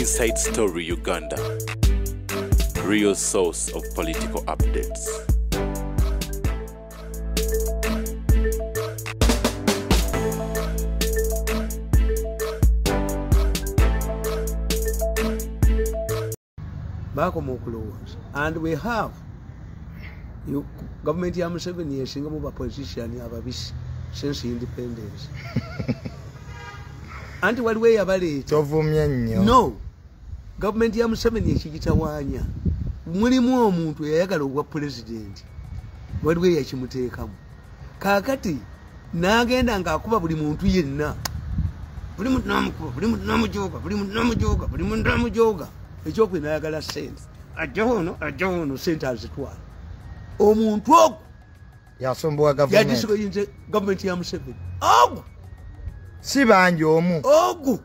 Inside Story Uganda, real source of political updates. And we have government ya Museveni yeshinga mu position ababisi since independence. Anti waliwo yabaleeta tovumye nnyo. No, government ya Museveni yekigitawanya mulimu omuntu yayagala obwa president waliwo yakimuteekamu kakati n'agenda ng'akuba buli muntu yenna buli muntu n'amukuba buli muntu n'amujooga buli muntu n'amujooga buli muntu n'amujooga ekyokwe n'ayagala sente ajja wono sente azitwala omuntu ogwo yasombowa government ya Museveni ogwo si bangi omu ogwo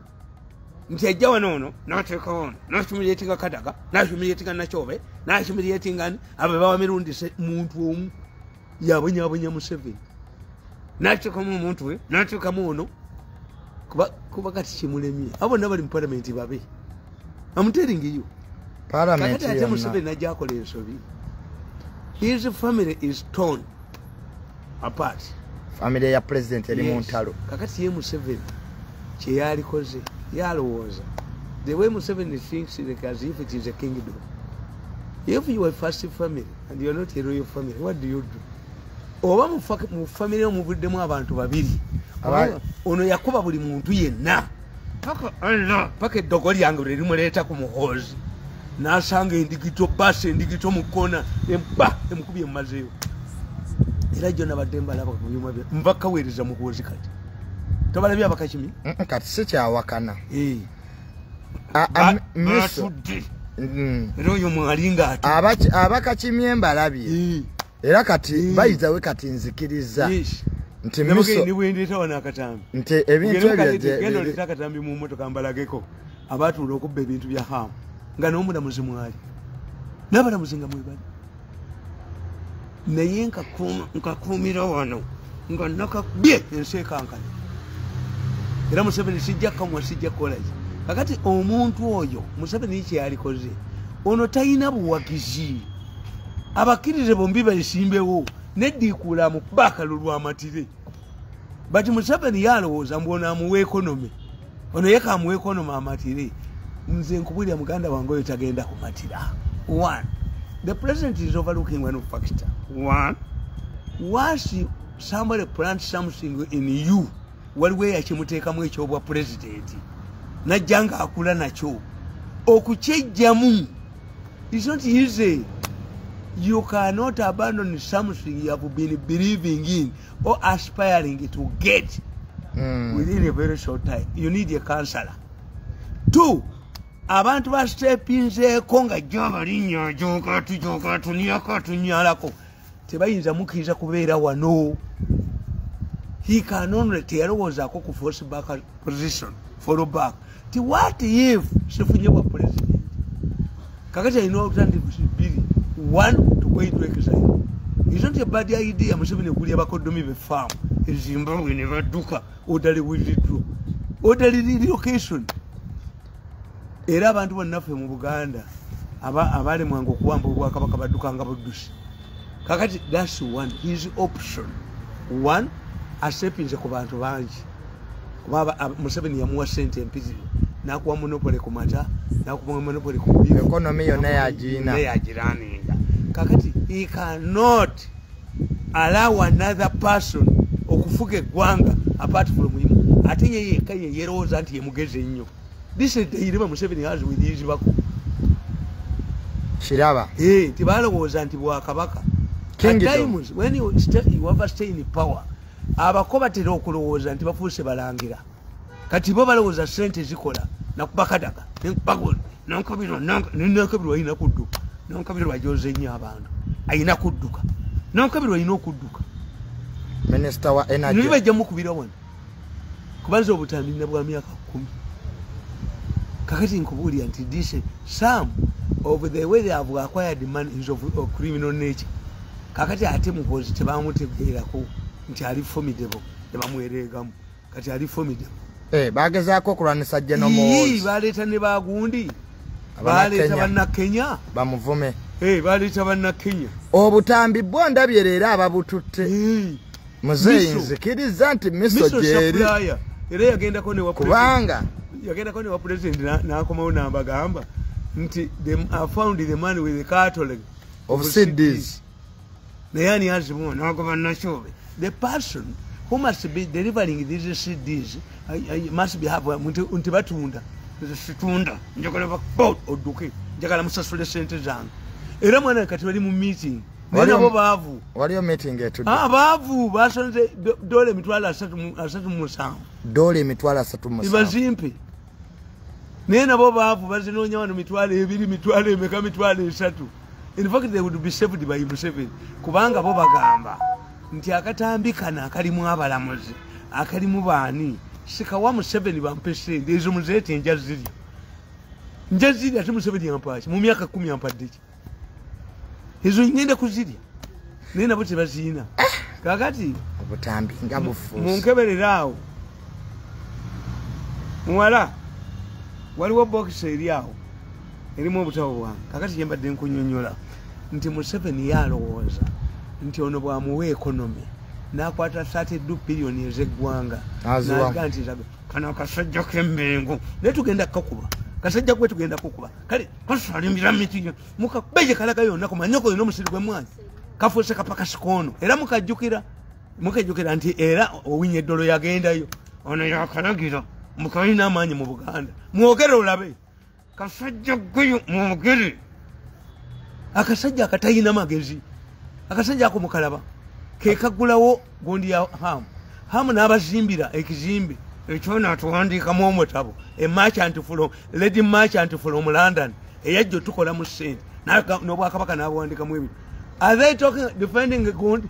nti ajja wano n'ateeka wono n'akimulyetinga Kadaga n'akimulyetinga Nakyobe n'akimulyetinga abo bawa Mirundi muntu omu yabonyabonya Museveni n'ateekamu omuntu we n'ateekamu ono kuba kati kimulemye abo nabali mu parliament babe. I'm telling you. Parliament his family is torn apart. Family ya president eri Montalo. Kakati ye Museveni kye yalikoze yalowooza. The way Museveni thinks like as if it is a kingdom. If you are first family and you are not a royal family, what do you do? Oba mu family omuvuddemu abantu babiri. Ono yakuba buli muntu yenna. Paka eddogo lyange lwe limuleeta ku muhoozi n'asanga endigito basi endigito mu kkoona emukubye mumazeewo era jjo nabadde mbalaba ku byuma bye nva kaweereza muhoozi kati tobalabye abakakimi kati si kyawakana batudde era oyo mwalinga abakakimye mbalabye era kati bayizawe kati nzikiriza nti miso ni wendeta wana akatambi nti ebintu gendo leta katambi mu motoka mbalageko abatuula okubba ebintu bya hamu nga n'omulamuzi mwali n'abalamuzi nga mwebali naye nkakuumira wano nga nakabye ensi ekankana era Museveni sijja kamwa sijja kkolaki kakati omuntu oyo Museveni kye yalikoze ono talina buwagizi abakkirize bombi bayisimbewo neddiikuula mu bakalulu lw'amatire bati Museveni yalowooza mbona amuwa ekonomi ono ye kamuwa ekonomi amatire nze nkubulira muganda wange oyo tagenda kumatira. One, the president is overlooking one factor. One, once somebody plants something in you waliwo yakimuteekamu ekyobwa president najja nga akula nakyo okukyejjamu is not easy. You cannot abandon something you have been believing in or aspiring to get within a very short time. You need a counselor. Two, abantu ba stepinzeeko nga jabalinya joka tuniyaka tunyalako tebayinza mukkiriza kubeera wano. He can only teyalowoozaako ku force back position follow back ti what if sifunye bwa president kakati alina alternatives bbiri. One, to go into exile. It's not a bad idea. Museveni kulya bakodomi be farm. Zimbabwe never duka. Orderly withdrew. Orderly relocation. Era abantu bannaffe mu Buganda abali mwango okuwamba obwakabaka badduka nga buddusi. Kakati that's one. His option. One, asepinze ku bantu bangi. Kuba Museveni yamuwa sente empitirivu. Nakuwa monopoly ku mata, nakuwa monopoly ku bibi. Economy yonna yagirani. Kakati he cannot allow another person okufuga eggwanga apart from him. Ate ye yekka yerowooza nti ye mugezi ennyo. This is the irema Museveni has with his bako. Shiraba. Tibalowooza nti bwakabaka. At times when you ever stay in power, abako batera okulowooza nti bafuuse balangira. Kati bo balowooza sente zikola nakuba Kadaga nankabirwa alina kudduka nankabirwa ajoze nnyo abantu alina kudduka nankabirwa alina okudduka Minister wa energy niba ajja mukubira wano kubanza obutambira bwa myaka 10 kakati nkubuulira nti this some of the way they have acquired money is of criminal nature kakati ate mukozi tebamutegeerako nti ali formidable tebamuwereegamu kati ali formidable bagezaako okulwanisa General Muhoozi. Baleeta ne bagundi. Baleeta banna Kenya. Bamuvume. Baleeta banna Kenya. Obutambi bwo ndabye leero ababututte. Muzeeyi nzikiriza nti miso gyeri. Era yagendako ne wa kubanga yagendako ne wa president n'akomawo n'abagamba nti I found the man with the cattle of CDs. The person who must be delivering these CDs must be have untibatunda situunda njagala bakot oduke njagala musasule sente zange era mwana kati bali mu meeting nabo baavu waliyo meeting etu baavu basonze dole mitwala 3 dole mitwala 3 ibazimpe nena bo baavu bazinonya wano mitwala 2 mitwala emeka mitwala 3. In fact they would be saved by Museveni kubanga bo bagamba nti akatambikana akalimu abalamuzi akalimu baani sikawa Museveni bampesende ezo muzete njaziri ati Museveni yampachi mu myaka 10 yampadde ezo ngenda kuzirya nena bote bazina kakati obutambi nga bufuusi munkebererawo muwala waliwo box eriawo erimu obutawo bwange kakati yembadde nkunyonyola nti Museveni yalowooza nti ono bwamuwa ekonomi n'akwata 32 billion ez'eggwanga n'aga nti kano akasajja k'emmengo naye tugenda kukakuba kasajja kwe tugenda kukuba kale kasalimbira miti mukabeje kalaga yonna kumanyoko yonna omusiri gw'emwanyi kafuuse kapakasi koono era mukajjukira nti era owinye eddolo yagendayo ono yakalagira mukayina amaanyi mu Buganda mwogere olabe kasajja gweyo mwogere akasajja akatayina magezi akasajja ako mukalaba ke kagulawo gondi ya hamu n'abazimbira ekizimbe ekyona atuwandiikamu omutabo lady merchant from London eyajja tukola mu sente n'obwakabaka n'abawandiikamu ebintu. Are they talking defending gondi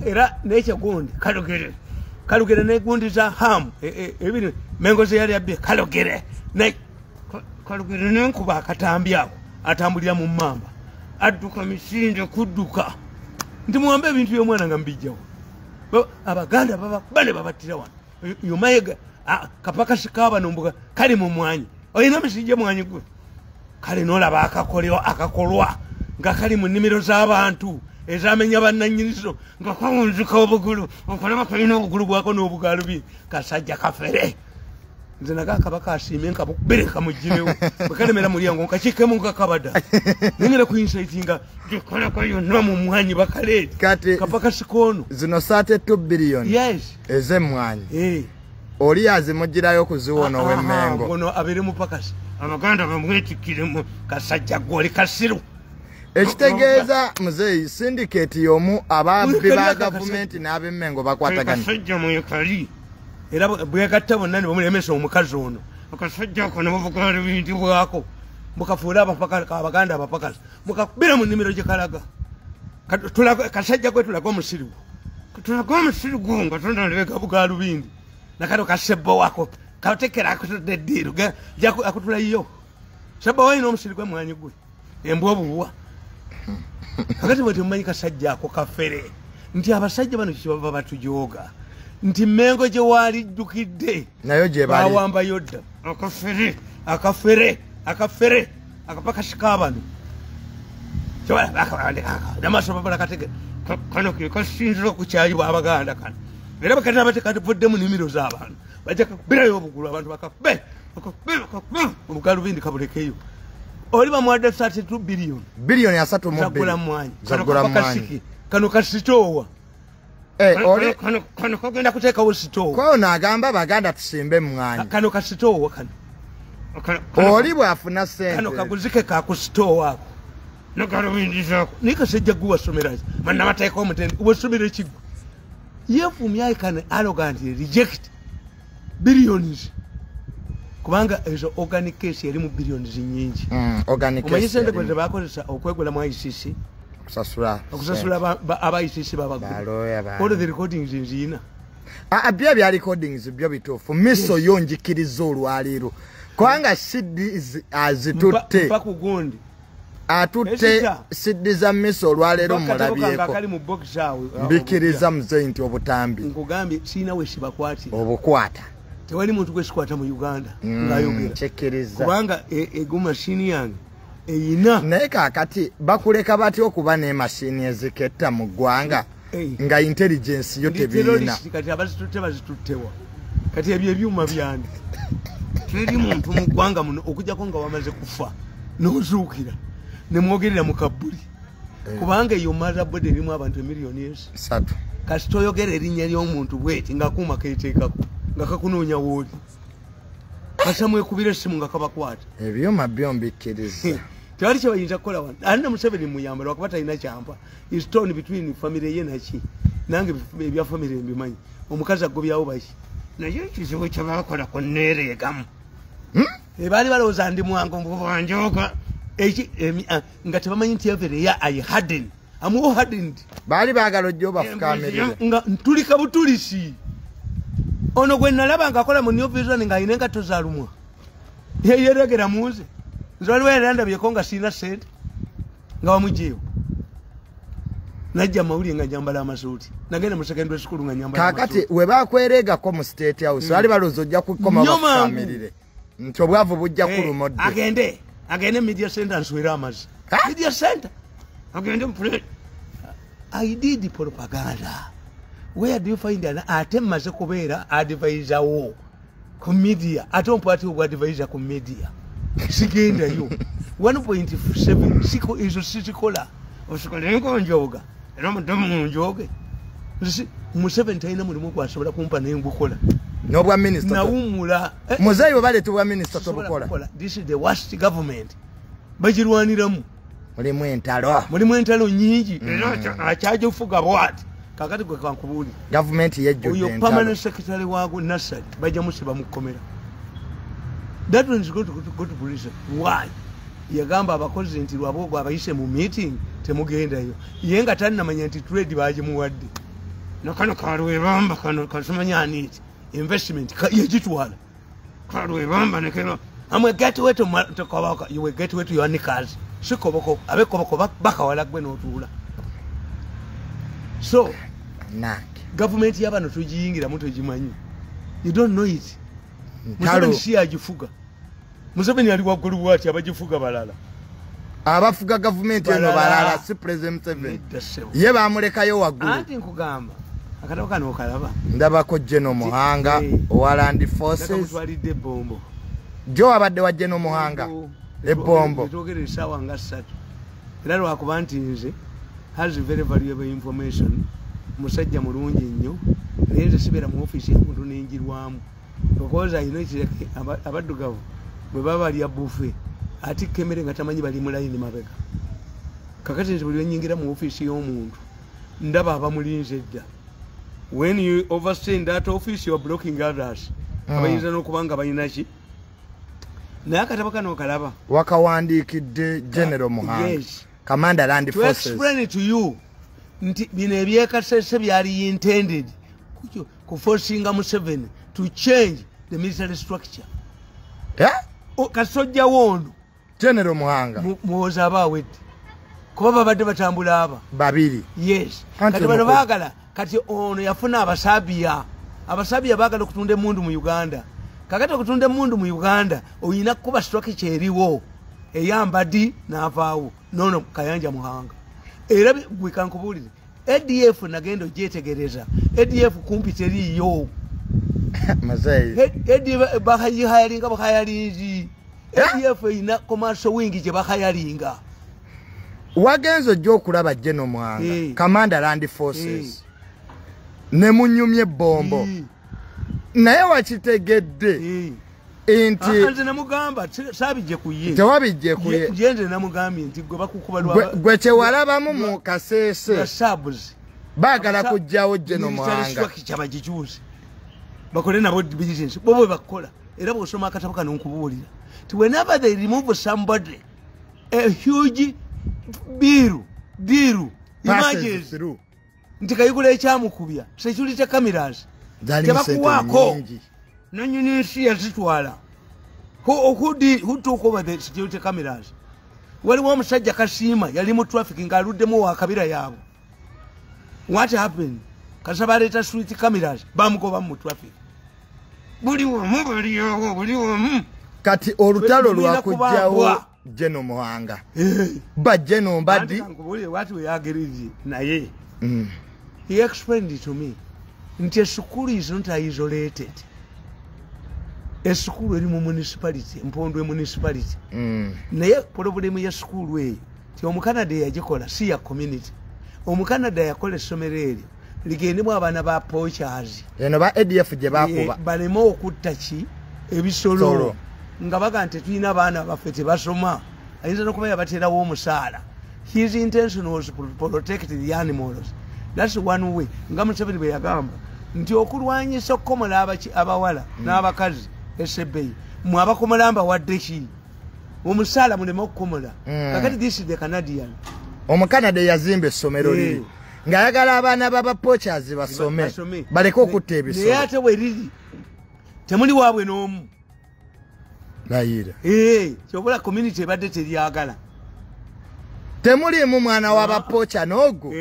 era n'ekyo gondi kalugere n'egundi za hamu ebiri mengo ze yali abye kalugere n'enkuba akatambi ako atambulira mu mmamba adduka misinde kudduka nti muwambe ebintu by'omwana nga mbijjawo abaganda bane babattira wano yomayega kapakasi kabano mbuga kali mu mwanyi olina misijje mwanyi gwe kale n'olaba akakolwa nga kali mu nnimiro z'abantu ezamenya bannannyinizo nga kawunzika obugulu okulaba kalina obugulu bwako n'obugalubi kasajja kafere nze naga kabaka asiime nkabukubere kamugirewo bwekalemera mulyango nkakikkemu nkakabada nengera kuinsaitinga gikolako yonna mu mwanyi bakaleeti kapaka sikoono zino 32 billion ez'emmwanyi oli azimugirayo okuziwona ow'emmengo ono abeere mupakasi abaganda bamwetikkiremu kasajja gwoli kasiru ekitegeeza muzeeyi syndicate y'omu ababbi ba gavumenti n'ab'emmengo bakwatagana kasajja mwekali era bwegatta bonna ne bamulemesa omukazi ono akasajja ako ne bavugaala ebintu bwako mukafuula abaganda abapakasi mukakubira mu nnimiro gye kalaga kasajja gwe tulaga omusiri gwo nga tonalebeka bugaalubindi nakano kasebbo wako katekera akutudde eddiiro akutulayo sebbo walina omusiri gwe mwanyi gwe embwa obuwa kakati bwe temumanyi kasajja ako kafere nti abasajja bano kibava batujooga nti Mmengo gye walijjukidde nayo gye bali bawambayo dda akafere akapakasi kabano namaaso babala katege kano ke kasinzira okukyalibwa abaganda kano era bakati abatekatuvudde mu nnimiro z'abantu bajja kakubirayo obugulu abantu bakakube obugalubindi kabulekeyo oli bamuwadde 32 biliyoni 3 zagula mwanyi kano kasitoowa kano kagenda kuteekawo sitoowa kwayo n'agamba baganda tusimbe mwanyi kano kasitoowa oli bw'afuna sente kano kaguzike kakusitoowa ako nagalubindizaako naye kasajja gwe wasomerazi mannabateeka omutende wasomera ekigwe yefumya I can arrogantly reject billions kubanga ezo organic case yali mu billions nyingi omanyi sente gwe bakozesa okwegula mu ICC okusasula aba ICC babagula all the recordings nzina bya bya recordings byo bituufu miso yo njikiriza olwaleero kubanga CDs azitutte pakugundi atutte siddi za miso olwaleero mulabyeko mbikiriza muzeeyi nti obutambi nkugambye siina we sibakwatira obukwata tewali muntu gwesikwata mu Uganda ng'ayogera kubanga ego mashini yange eyina naye kaakati bakuleka batya okuba n'emashini eziketta mu ggwanga nga intelligence yo tebiina kati abazitutte bazituttewa kati ebyo ebyuma byange teri muntu mu ggwanga muno okujjako nga wamaze kufa n'ozuukira ne mwogerera mu kabbuli kubanga eyo motherboard erimu abantu emiliyoni 3 kasi toyogera erinnya ly'omuntu bweti ng'akuuma keeteekako nga kakunoonya wooli kasamwekubira essimu nga kabakwata ebyuma byo mbikkiriza tewali kye bayinza kukola wano alina Museveni muyamba lwakuba talina kyampa is torn between famire ye naki nange ebya famire mbimanyi omukazi agobyawo baki naye ekizibu kye bakola ku nneereegamu baali balowooza ndi mwango mbubanjoga nga tebamanyi nti evereya ayi harden amuwo hardened baali baagala ojja obafukamirire nga ntulika butulisi ono gwe nalaba ng'akola mu New Vision ng'alina engatto zaalumwa yeeregera muze nze waliwo yandabyeko nga sirina ssente nga wamugyeyo najja mawulire nga nyambala amasuuti nagenda mu secondary school nga nyambala kaakati we bakwereegako mu State House baali balowooza ojja kukoma bafukamirire nti obwavu bujja kulumodde agende media center nswera amazi media center agende mpule I did propaganda. Where do you find an atemaze kubeera advisor wo ku media atompati obwa advisor ku media sigenda yo 1.7 siko izo sisikola osikolengo njoga era mudamu njoge Museveni tayina mulimu gwasobola kumpa naye ngukola n'obwa minister nawumula muzeyi bale tuwa minister tobukola. This is the worst government bagirwaniramu mulimu entalo nyingi era akyaje kufuga bwati kakati gwe kankubuli government yejjo oyo permanent secretary wago Nasari bajja musiba mukomera that one is going to go to police. Why? Yagamba abakozi nti lwabogwa abayise mu meeting temugenda yo yenga tani namanya nti trade baje muwadde nakano kalwe bamba kano kasumanya niti investment yejitwala kalwe bamba nekero amwe gateway to kabaka you will get to your nickers sikoboko abekoboko bakawala gwe n'otuula so government yabano tujiyingira muto jimanyi you don't know it Museveni si ajifuga Museveni ali waggulu bwati abajifuga balala abafuga government eno balala si president Museveni ye bamulekayo waggulu anti nkugamba akatabo kano okalaba ndabako General Muhanga owa Land Forces twalidde bombo jo abadde wa General Muhanga ebombo togere esawa nga 3 era lwakuba nti nze has very valuable information musajja mulungi nnyo naye nze sibeera mu office y'omuntu n'enjirwamu because I know abaddugavu bwe baba balya buffet ati kemere nga tamanyi bali mu line mabega kakati nze buli nyingira mu office y'omuntu ndaba abamulinze dda when you overstay that office you are blocking others abayinza n'okubanga balina ki naye akatabo kano okalaba wakawandiikidde General Muhanga yes. Commander Land Forces to explain it to you nti bino ebyekasese byali intended kuforcinga Museveni to change the military structure kasojja wondo General Muhanga muwoza abawedde kuba babadde batambula aba babiri yes kati bano baagala kati ono yafuna abasabiya baagala okutunda emundu mu Uganda kakati okutunda emundu mu Uganda oyina kuba structure eriwo eyamba di n'avaawo nono Kayanja Muhanga era gwe kankubulire ADF nagenda ogyetegereza ADF kumpi teriyo mazayi ADF bahayalinga bahayalingi ADF ina commercial wing gye bahayalinga wagenzo jjo kulaba General Muhanga Commander Land Forces ne munyumye bombo naye wakitegedde inti nze namugamba sabijje kuye tewabijje kuye nze namugambye nti gwe bakukuba gwe kyewalabamu mu kaseese sabs baagala kujjawo General Muhanga kyabagikyuze bakole nabo business bobo bakola era bw'osoma akatabo kano nkubuulira to whenever they remove somebody a huge biru imagine nti kayigula ekyamukubya security cameras tebakuwaako nanyinisi yazitwala who took over the security cameras waliwo omusajja Kasiima yali mu traffic ng'aluddemu wakabira yaabwe what happened kasaba baleeta street cameras bamugoba mu traffic buli wamu baliawo buli wamu kati olutalo lwakujjawo Jeno Muhanga ba Jeno Mbadi what we agreed naye he explained it to me nti school is not isolated. A school eri mu municipality Mpondwe municipality naye problem ya school we ti omukanada yagikola si ya community. Omukanada yakola essomero eryo ligendemu abaana ba poachers eno ba ADF gye bakuba balema okutta ki ebisolo nga baga nti tulina abaana baffe tebasoma ayinza n'okuba yabateerawo omusaala. His intention was to protect the animals. That's one way. Nga Museveni bwe yagamba nti okulwanyisa okukomola abawala n'abakazi esebbeyi mwe abakomolamba wadde ki omusaala mulema okukomola. Kakati this is the Canadian. Omukanada yazimba essomero liri ng'ayagala abaana b'abapoachers basome baleke okutta ebisolo. Naye ate bwe liri temuli waabwe n'omu. Layira kyobola community ebadde teryagala. Temulimu mwana w'abapoacha n'ogwo.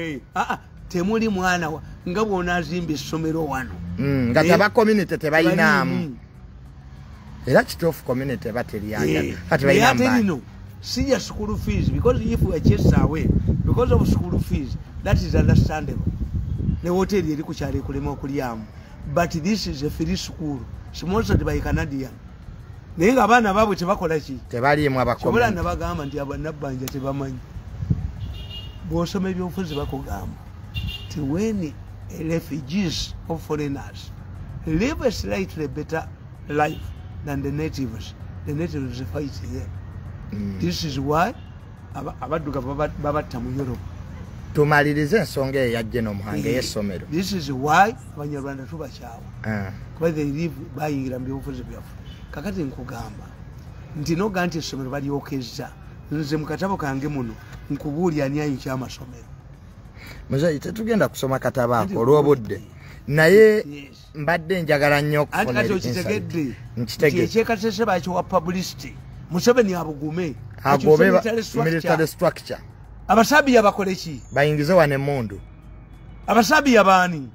Temuli mwana nga bw'onaazimba essomero wano nga taba community tebayinaamu. Era kituufu community bateryagala kati bayinaamu lino see your school fees because if we are chased away because of school fees, that is understandable. Ne hotel eri kukyali kulema okulyamu, but this is a free school sponsored by Canadian. Naye nga abaana baabwe tebakola ki tebaliimu abakomi kyobola nabagamba nti abanabbanja tebamanyi. Bw'osoma ebyobufuzi bakugamba ti when refugees of foreigners live a slightly better life than the natives fight them. This is why abadduka babatta mu Europe. Tumalirize ensonga eyo ya Jeno Muhanga y'essomero. This is why abanyarwanda tubakyawa kuba they live bayingira mu byobufuzi byaffe. Kakati nkugamba nti noga nti essomero balyokezza nze mu katabo kange muno nkubuulya ani ayinza amasomero. Muzeyi tetugenda kusoma katabo ako olw'obudde naye mbadde njagala nnyo okufuna ekitegedde nti ekyekasese bakiwa publicity Museveni abugume agobe military structure. Abasabiya bakole ki bayingize wane mundu abasabiya baani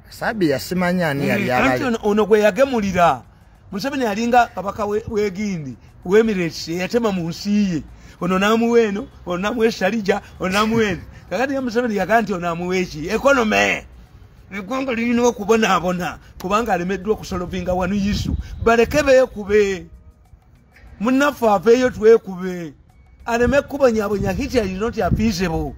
sabiya simanya ani yali abali ono gwe yagemulira. Museveni alinga kabaka wegindi w'Emirates yatema mu nsi ye ono namuweno ono namuwe Sharija ono namuweno. Kakati ya Museveni yaganti ono namuweeki economy eggwanga lirina okubonaabona kubanga alemeddwa okusolovinga wanu yisu baleke beekube munnaffe aveeyo twekube aleme kubonyabonya Hitler is not appeasable.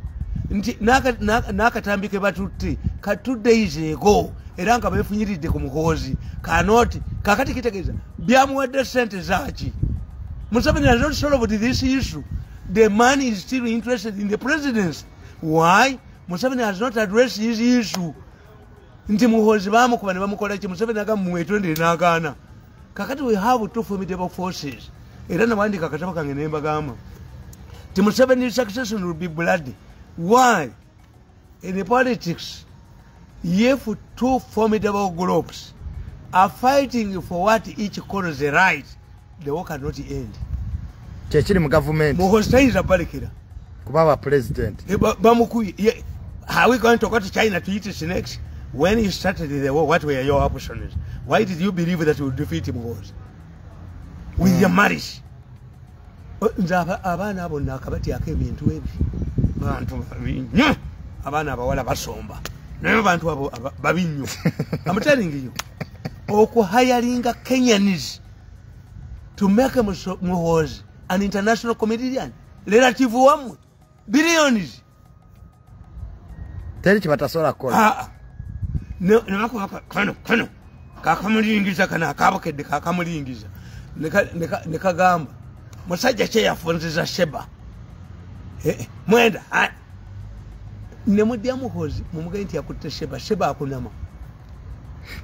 Nti n'akatambi ke batutte ka 2 days ago era nga beefunyiridde ku muhoozi kanoti kakati kitegeeza byamuwadde sente zaaki. Museveni has not solved this issue. The man is still interested in the presidency. Why? Museveni has not addressed his issue. Nti muhoozi baamukuba ne bamukola ki Museveni agamba muwetondere n'agaana. Kakati we have two formidable forces. Era nabandika akatabo kange ne mbagamba ti Museveni's succession will be bloody. Why? In the politics, if two formidable groups are fighting for what each calls the right, the war cannot end. Chechiri mu government. Muhostaiza balekera. Kubaba president. Are we going to go to China to eat snakes? When you started the war, what were your options? Why did you believe that you would defeat him? With your marriage? Abana bonna akabatyako ebintu ebi bantu nnyo abaana abawala basomba naye bantu abo babi nnyo. I'm telling you okuhayalinga Kenyans to make a Muhoozi an international comedian relative wamwe billions teri kibatasobola kukola kano kakamulingiza kana akabokedde kakamulingiza ne kagamba musajja kye yafunziza Sheba mwenda ne mudya Muhoozi mumugaye nti yakutte Sheba akunama.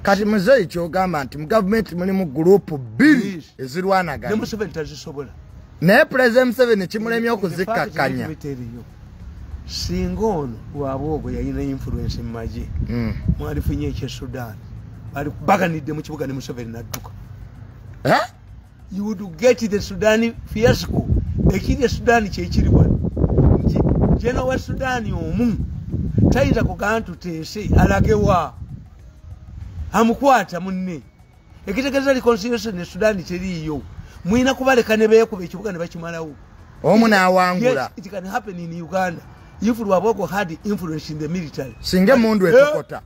Kati muzeyi kyogamba nti mu government mulimu group bbiri ezirwanagana ne Museveni tazisobola naye President Museveni kimulemye okuzikkakkanya. Singa ono bw'aboogo yalina influence mu magye mwalifunye ekye Sudan baganidde mu kibuga ne Museveni n'adduka. You would get the Sudani fiasco. Ekiri Sudani kyekiri wano nti jeno wa Sudani omu tayinza kugaa nti tuteese alagewa amukwata munne ekitegeeza reconciliation ne Sudan teriiyo mwina kubaleka ne beekuba ekibuga ne bakimalawo omu n'awangula. Yes, it can happen in Uganda if Lwabogo had influence in the military. Singa mundu etokota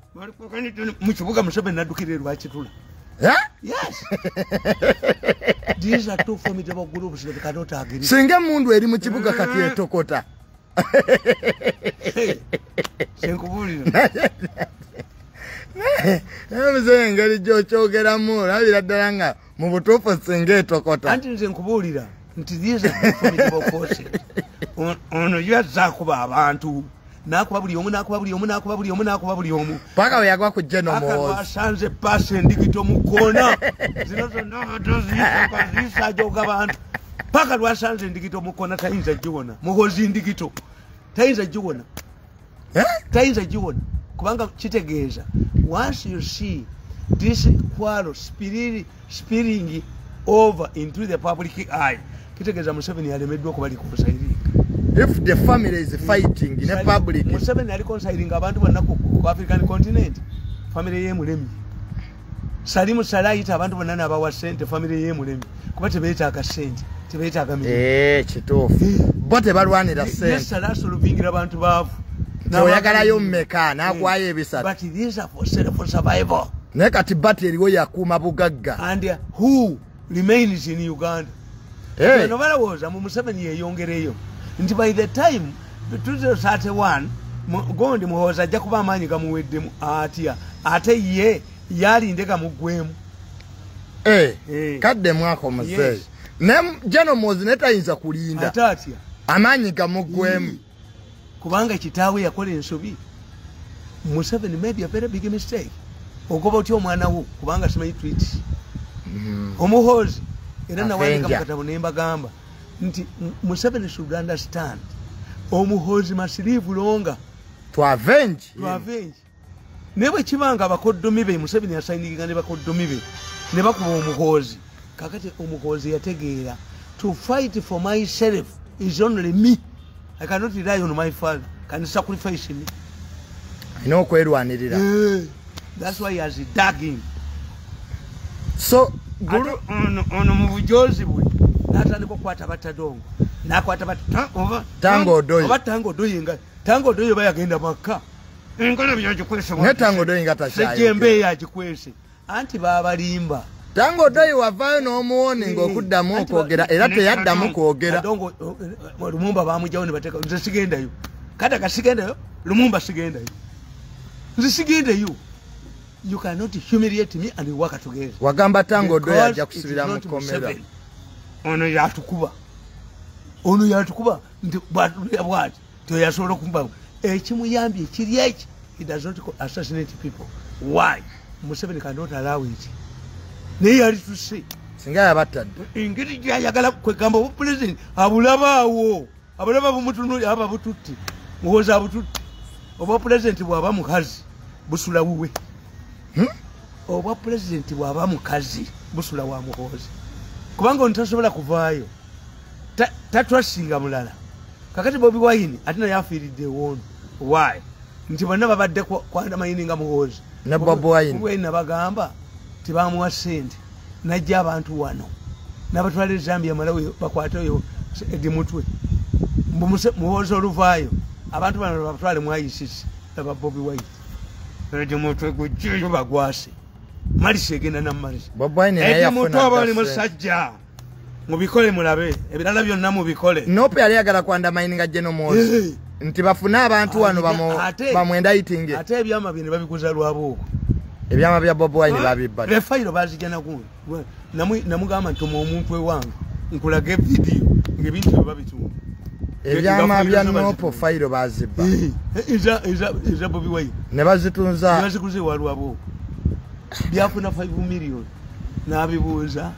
mu kibuga Museveni naddukira Lwakitula. Yes. These are two formidable groups that cannot agree. Singa mundu eri mu kibuga kati etokota. Senkubulira. Mzee ngeri gy'okyogeramu olabira ddala nga mu butuufu singa etokota. Anti nze nkubuulira nti these are two formidable forces. Ono yazza akuba abantu. Nakuba buli omu nakuba buli omu nakuba buli omu nakuba buli omu. Paka we yagwa ku General Muhoozi. Asanze pasi endigito mu kkoona. Zino zonna toziyisa joga abantu. Paka lwasanze endigito mu kkoona tayinza giwona. Muhoozi ndigito. Tayinza giwona. Tayinza giwona. Kubanga kitegeeza once you see this quarrel spilling over into the public eye, kitegeeza Museveni alemeddwa okuba reconciling. If the family is fighting in a public, Museveni ali reconciling abantu bonna ku African continent, family ye mulemi. Salimu Salayita abantu bonna n'abawa ssente family ye mulemi. Kuba tebeetaaga ssente, tebeetaaga milioni. Kituufu. Bo tebalwanira ssente. Yes, Salaso luvingira abantu baavu. Oyagalayo mmeka n'akuwayo ebisatu. But these are for survival. Naye kati bati eriwo yakuuma bugagga. And who remains in Uganda? No balowooza mu Museveni yeeyongereyo nti by the time 2031 gondi Muhoozi ajja kuba amaanyi gamuweddemu atya ate ye yalinde gamuggwemu. Kadde mwaka omuzeeyi. Ne General Muhoozi ne tayinza kulinda. Ate atya amaanyi gamuggwemu. Kubanga kitaawe yakola ensobi. Museveni made a very big mistake. Ogoba otya omwana wo kubanga simanyi tweet. Omuhoozi era nawandika mu katabo ne mbagamba nti Museveni should understand Omuhoozi must live longer to avenge. Ne bwe kibanga abakoddomi be Museveni yasayingiga ne bakoddomi be ne bakuba Omuhoozi. Kakati Omuhoozi yategeera to fight for myself is only me. I cannot rely on my father. Can sacrifice me. I know kwerwanirira. That's why he has dug in. So guru ono mu bujozi bwe natandika okukwata batadongo nakwata Tango Odoyo oba Tango Odoyo nga Tango Odoyo bayagenda makka engalo byagikwese ne Tango Odoyo nga tashayo sejembe yagikwese anti babalimba. Tango Odoyo wavaayo n'omuwoni ng'okuddamu okwogera era teyaddamu kwogera. Dongo Lumumba bamugyawo ne bateeka nze sigendayo kata kasigendayo Lumumba sigendayo nze sigendayo. You cannot humiliate me and we work together. Wagamba Tango Odoyo ajja kusibira mu komera. Ono yatukuba nti bwati toyasobola kumba ekimuyambye ekiri eki. He does not assassinate people. Why? Museveni cannot allow it. Naye yali tuse singa yabattadde engeri gyayagala kwegamba obu president abulabaawo abulaba bumutunuli aba bututti Muhoozi abututti. Oba president bw'aba mukazi busula wuwe. Oba president bw'aba mukazi busula wa Muhoozi. Kubanga ono tasobola kuvaayo tatwasinga mulala. Kakati Bobi Wine ate naye afiiridde wono. Why? Nti bonna babadde kwanda mayini nga Muhoozi ne Bobi Wine nabagamba tibamuwa ssente najja abantu wano n'abatwala Zambia Malawi bakwate oyo Edi Mutwe Muhoozi oluvaayo abantu bano babatwale mu ICC aba Bobi Wine Edi Mutwe gujjeyo bagwase Malisi egenda na Malisi Bobi Wine naye yafuna bali musajja mubikole mulabe ebirala byonna mubikole nope yali yagala kwanda mining General Muhoozi nti bafuna abantu wano bamwenda itinge ate ebyama bino babikuza lwabo ebyama bya Bobi Wine babibba refayiro bazijana ku namugamba nti omuntu ewange nkulage video ng'ebintu bye babituma ebyama bya nopo fayiro bazibba iza Bobi Wine ne bazikuze walwabo byafuna 5 million n'abibuuza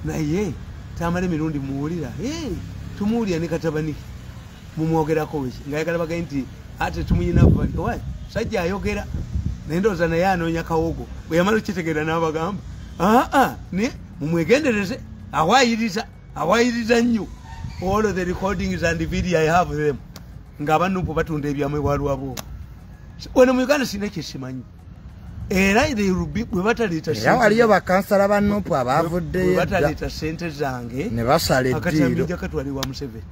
naye Tamale Mirundi muwulira tumuwulira ne Katabani mumwogerako weki ngayagala bagaye nti ate tumuyina wa sajja ayogera nendoza naye anoonya kawogo bwe yamala okitegeera n'abagamba ne mumwegendereze awayiriza nnyo all of the recordings and the video I have them ng'abanumpu batunda ebyamwe walwabo wano mu Uganda sina kyesimanyi era bwe bataleta era waliyo bakansala bannopu abavuddeyo bataleta sente zange ne basala eddiiro akatambi jakatwalibwa Museveni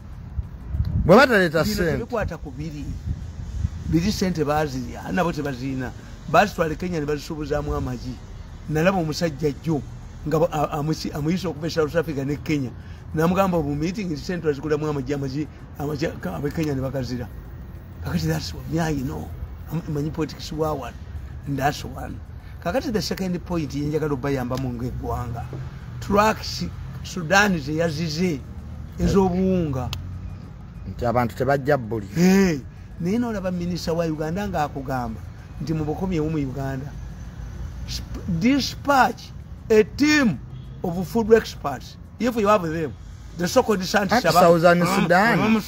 bwe bataleta sente bikwata ku biri sente bazirya nabo tebaziina bazitwale Kenya ne bazisubuzaamu amagi nalaba omusajja jjo nga amuyisa okuva South Africa ne Kenya namugamba mu meeting sente bazikulamu amagi abe Kenya ne bakazira kakati that's what you know manyi politics wa one and that's one kakati the second point yenjagala obayamba mu ngegwanga trucks Sudan teyazize ez'obuwunga nti abantu tebajja bbuli naye n'olaba minisita wa Uganda ng'akugamba nti mu bukomyewo mu Uganda dispatch a team of food experts if you have them the so-called Southern Sudan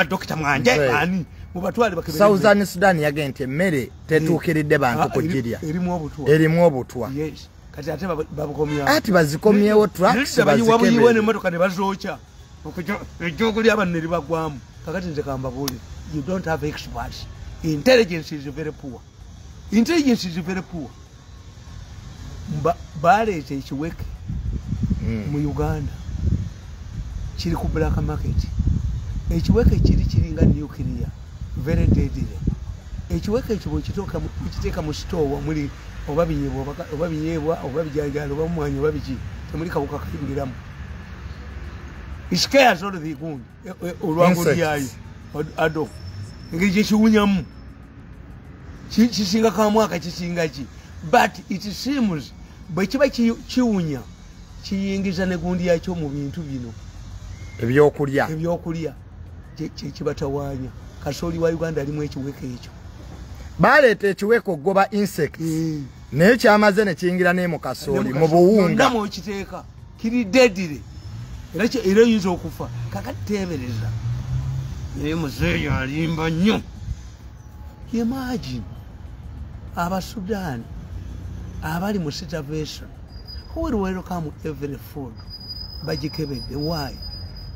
Dr. Mwanje ani mubatwale bakebere Southern Sudan yagente emmere tetuukiridde bantu kugirya erimu obutwa yes kati ate babukomya ati bazikomyewo trucks bazikebere ne motoka ne bazoocha ejokulya abanne libagwamu kakati nze kamba buli you don't have experts intelligence is very poor baleeta ekiweke mu Uganda kiri ku black market ekiweke kiringa nuclear very deadly ekiweke ekyo bwekiteeka mu store wamuli oba binyeebwa oba bijajalo oba mumwanyi oba biki temuli kawuka kayingiramu iscares all the gun olwango lyayo ado engeri gyekiwunyamu kisinga kamwaka kisinga ki but it seems bwe kiba kiwunya kiyingiza ne gundi yakyo mu bintu bino ebyokulya kyekibatawaanya kasooli wa Uganda alimu ekiweke ekyo baleeta ekiweke ogoba insects naye kyamaze ne kiyingira ne mu kasooli mu buwunga okiteeka kiri deadly era oyinza okufa kakati teebereza naye muzeeyo alimba nnyo imagine Abasudan abali mu starvation who will welcome every food bagikebedde why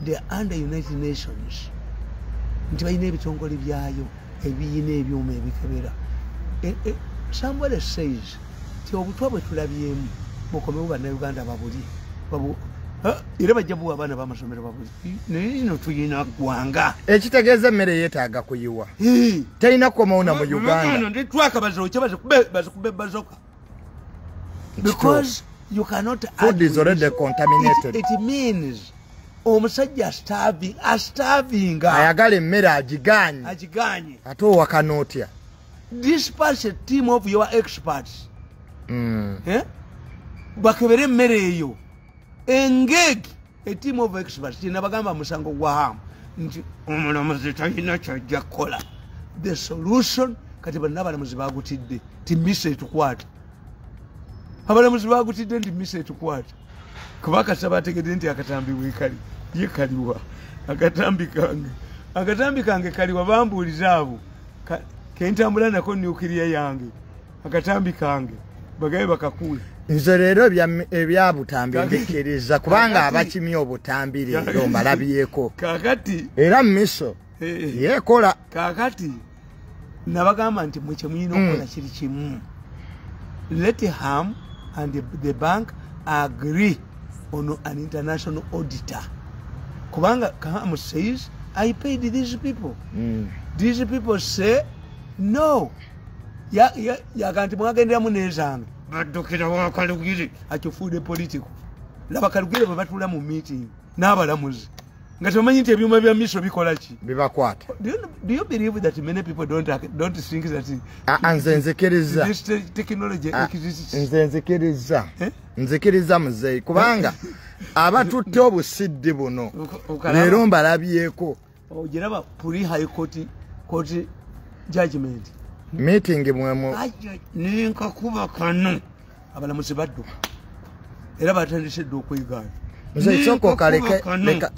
they are under United Nations nti balina ebitongole byayo ebiyina ebyuma ebikebera somebody says ti obutwa bwe tulabyemu bukomewo bannayuganda babuli era bajja buwa abaana b'amasomero babuli naye ino tuyina ggwanga ekitegeeza emmere yeetaaga kuyiwa terina kukomawo na mu Uganda nditwaka bazokye bazikube bazoka because you cannot food is already contaminated it means omusajja starving ayagala emmere agiganye ate owakana otya dispatch a team of your experts bakebere emmere eyo engage a team of experts tinabagamba musango gwahamu nti omulamuzi talina kyajja kukola the solution kati banna abalamuzi bagutidde ti misa etukwata abalamuzi bagutidde nti misa etukwata kuba kasaba ategedde nti akatambi wekali ye kaliwa akatambi kange kaliwa bambuuliza abo kentambula nako nuclear yange akatambi kange bagabe bakakuula nze leero ebyabutambi mbikiriza kubanga abakimye obutambi leero mbalabyeko kakati era miso yekola kakati nabagamba nti mwe kyemuyina okukola kiri kimu let him and the bank agree on an international auditor kubanga Kaham says I paid these people these people say no yaganti mwagenderamu nezange badukira wakalugire achofude political laba kalugire bwe batula mu meeting n'abalamuzi nga tebamanyi nti ebyuma bya miso bikola ki bibakwata do you believe that many people don't think that nzekeriza this technology exists nzekeriza muzeyi kubanga abatutte obusiddi buno leero mbalabyeko ogiraba puri high court judgment meeting mwemu ninkakuba kano abalamuzi badduka era batandisedde okwegaana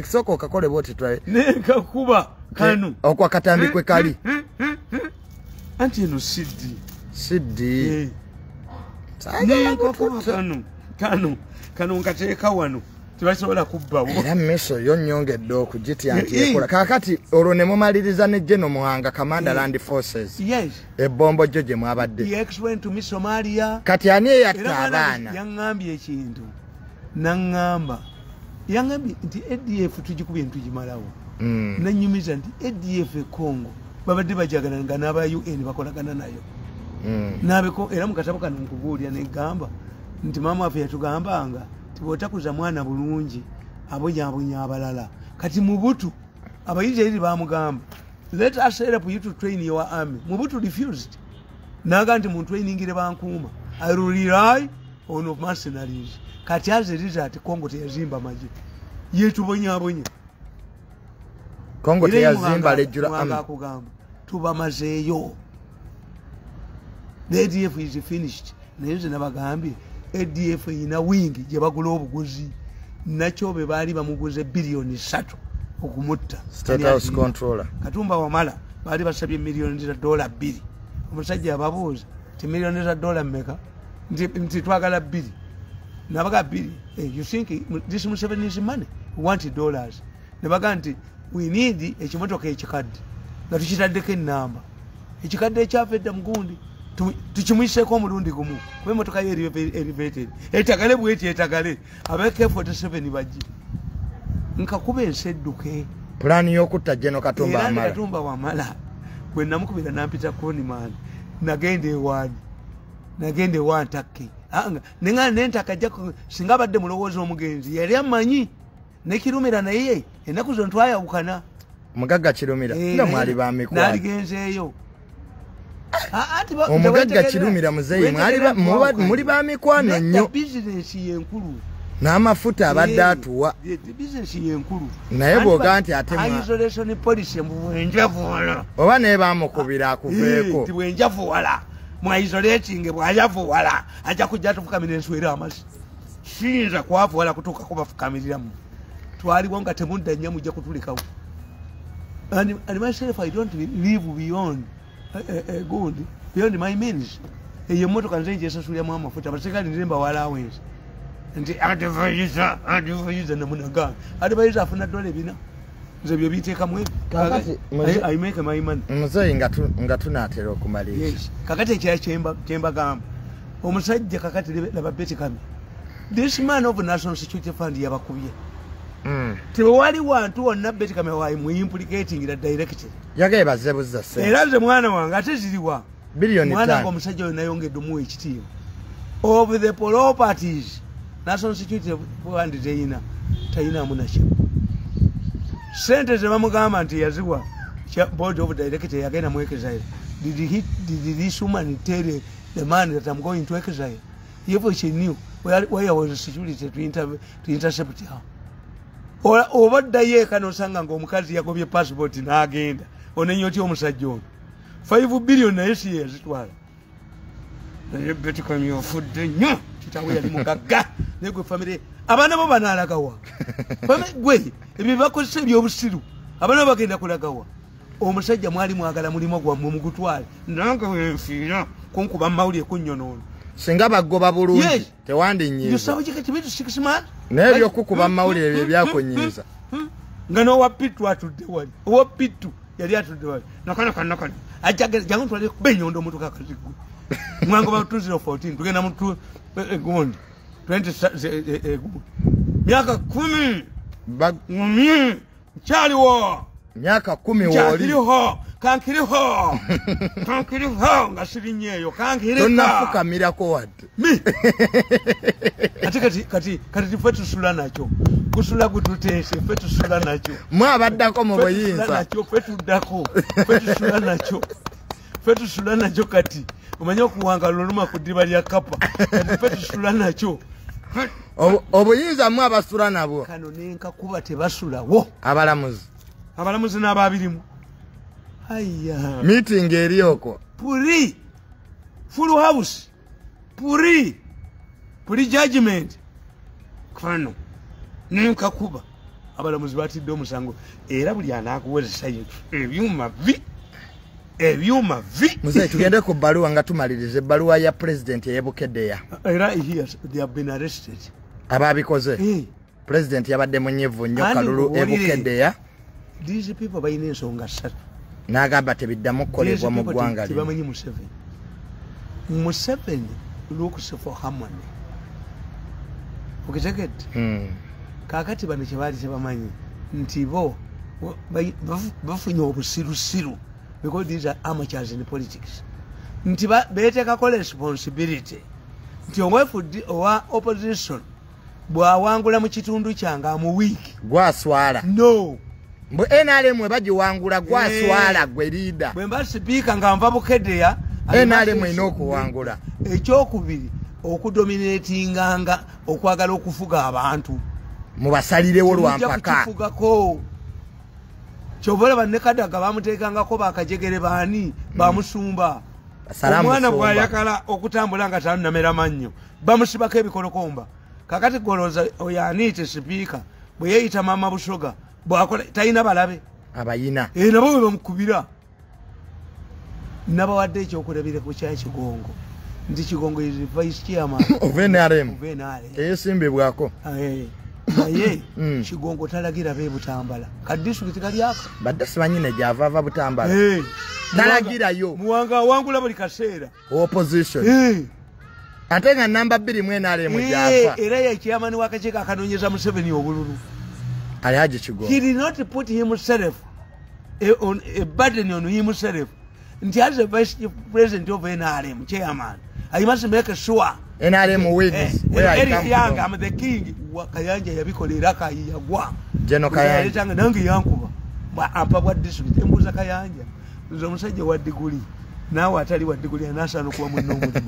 soko okakole bwoti twaye ninkakuba kano okwakatambi kwe kali anti eno siddi ninkakuba kano nkateeka wano tebasobola kubbawo era miso yo nnyongedde okugitya nti ekola kaakati olwo ne mumaliriza ne General Muhanga Commander Land Forces ebbombo gyo gye mwabadde he explained to me Somalia kati ani eyatta abaana yaŋŋambye ekintu naŋŋamba yaŋŋambye nti ADF tugikubye ntugimalawo nanyumiza nti ADF e Congo babadde bajagala nga n'aba UN bakolagana nayo nabeko era mu katabo kano nkubuulya negamba nti maama waffe yatugambanga bw'otakuza mwana bulungi abonyabonya abalala kati Mubutu abayisirairi bamugamba let us help you to train your army. Mubutu refused naga nti mu trainingire bankuuma I will rely on mercenaries. Kati as a result Congo teyazimba maji yetubonyabonya Congo teyazimba lejjula akugamba tubamazeeyo the ADF is finished naye nze nabagambye ADF ina wingi gye bagula obuguzi nakyo be baali bamuguze billioni 3 okumutta State House Controller Katumba Wamala baali basabye millioni za $2 omusajja ababuuza ti millioni za $2 mmeka nti twagala 2 nabaga 2 you think this Museveni is money we want $. Nabaga nti we need ekimotoka ekikadde nga tukitaddeko ennamba ekikadde ekyafedda mugundi tukimwiseko omulundi gumu kuba emotoka ye elevated etagale bweti etagale abeke K47 bajji nkakuba ensedduke plan y'okutta General Katumba Wamala bwe namukubira nampita Koniman nagende wantakke nenga nentaka jako singa badde mulowooza omugenzi yali amanyi nekirumira naye enaku zo ntwayawukana Mugagga Kirumira nga mwali bamikwa naligenzeeyo omugagga Kirumira muzeyi muli bamikwano nnyo bizinesi yenkulu n'amafuta abadde atuwa bizinesi yenkulu naye bw'oga nti ate isolation policy bwenjavuwala oba naye bamukubira akuveeko ti bwenjavuwala mwaisolating bwayavuwala ajja kujja tufukamira enswera amasi siyinza kwavuwala kutuuka kubafukamiriramu twaliwo nga temudda nnyo mujja kutulekawo and myself I don't live beyond beyond my means eyo motoka nze njesasuliramu amafuta abaserikali nzemba walawensi nti advisor namunaga advisor afuna $4 nze byo biteekamu I make my money muzeyi nga tunaatera okumaliriza kakati ekya kyembagamba omusajja kakati laba beti kami this man of National Security Fund yabakubye tewali wantu wonna beti kame wayi mu implicating the director yagebaze buzza se era nze mwana wange ate ziriwa billion mwana ngo omusajja oyo nayongedde mu ekitiibwa of the properties National Security Fund tayina munakyo sente ze bamugamba nti yaziwa board of director yagenda mu exile did this woman tell the man that I'm going to exile if she knew where was security to intercept her obadda yeeka nosanga ng'omukazi yagobye passport n'agenda onenyo ti omusajja ono 5 billion naye si yazitwala naye betikamye ofudde nnyo kitawe yali mugagga naye gwe famire abaana bo banaalagawa gwe ebyo bakozesa ebyobusiru abaana bo bagenda kulagawa omusajja mwali mwagala mulimo gwammwe mugutwale nange wenfiira kunkuba mawulire kunnyonoona singa bagoba bulungi tewandinyiiza n'ebyokukuba mawulire bye byakonyiiza nga n'owapittu atudde wali owapittu yali atudde wali nakanakana jangu ntwale kuba enyondo omutuka akazigwe mwango ba 2014 tugenda mu egundi 20 myaka 10 nkyaliwo myaka 10 woli kankiriho nga sirinyeeyo kankirika tonafukamirako wadde ate kati tufe tusula nakyo kusula gututeese fe tusula nakyo mwabaddako mu buyinza fe tuddako fe tusula nakyo kati omanye okuwangala oluma ku ddiba lya kapa kati fe tusula nakyo obuyinza mwabasula nabwo kano nenkakuba tebasulawo abalamuzi n'ababirimu aya meeting erioko puri full house puri judgment kano nenkakuba abalamuzi batidde omusango era buli anaakuwezesa ebyuma vi muzeyi tugende ku bbaluwa nga tumaliriza ebbaluwa ya president eyebukeddeya era they have been arrested ababikoze president yabadde munyevu nnyo kalulu ebukeddeya. These people bayina ensonga ssatu. N'agamba tebiddamu kukolebwa mu ggwanga lino. Tebamanyi Museveni looks for harmony. Okitegedde? Kaakati bano kye baali tebamanyi nti bo bafunye obusirusiru because these are amateurs in politics. Nti beeteekako responsibility nti omwefudde owa opposition bw'awangula mu kitundu kyange amuwiiki gwaswala. No. Mbwe NRM bagiwangula gwaswala gwe liida. Bwe mba sipiika nga nva Bukeddeya NRM ina okuwangula. Ekyokubiri okudominatinganga okwagala okufuga abantu. Mubasalirewo lwampaka. Kifugako. Kyobola banne Kadaga bamuteekangako bakajegere baani bamusumba. Omwana bw'ayagala okutambula nga talunamera mannyo bamusibako ebikolokomba. Kakati goloza oyo aniite sipiika bwe yeeyita Maama Busoga bw'akola talina balabe abayina nabo bwe bamukubira. Nabawadde ekyokulabirako kya Kigongo nti Kigongo is vice chairman of NRM eyesimbibwako naye Kigongo talagira be Butambala ka district kali ako badde sibanyine gyava Butambala talagirayo muwanga wangula buli kaseera opposition ate nga namba 2 mu NRM gyava era ye chairman w'akakiiko akanonyeza Museveni obululu Alhaji Kigongo. He did not put himself on a burden on himself. Nti as a vice president of NRM chairman, I must make sure NRM wins. Where I come young, I'm the king. Kayanja yabikolera kayagwa. Jeno Kayanja. Nange yankuba. Apa what district embuza Kayanja. Nzo musajja wa diguli. Nawe atali wa diguli anasa no kuwa munno mulimu.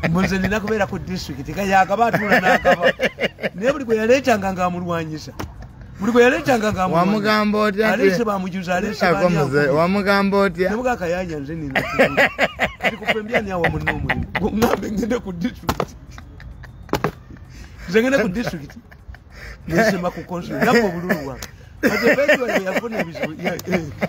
Mbuze nina kubeera ku district kayaga batula nakaba. Ne buli gwe yaleetanga ngamulwanyisa. Buli gwe yaleetanga ngamulwanyisa. Wamugamba otya? Alese bamujuza alese banya. Wamugamba otya? Nebuga Kayanja nze nina. Kati kupembya ni awa munno mulimu. Ngambe ngende ku district. Zengene ku district. Nesema ku consul. Napo bululu wange. Eventually yafuna ebizibu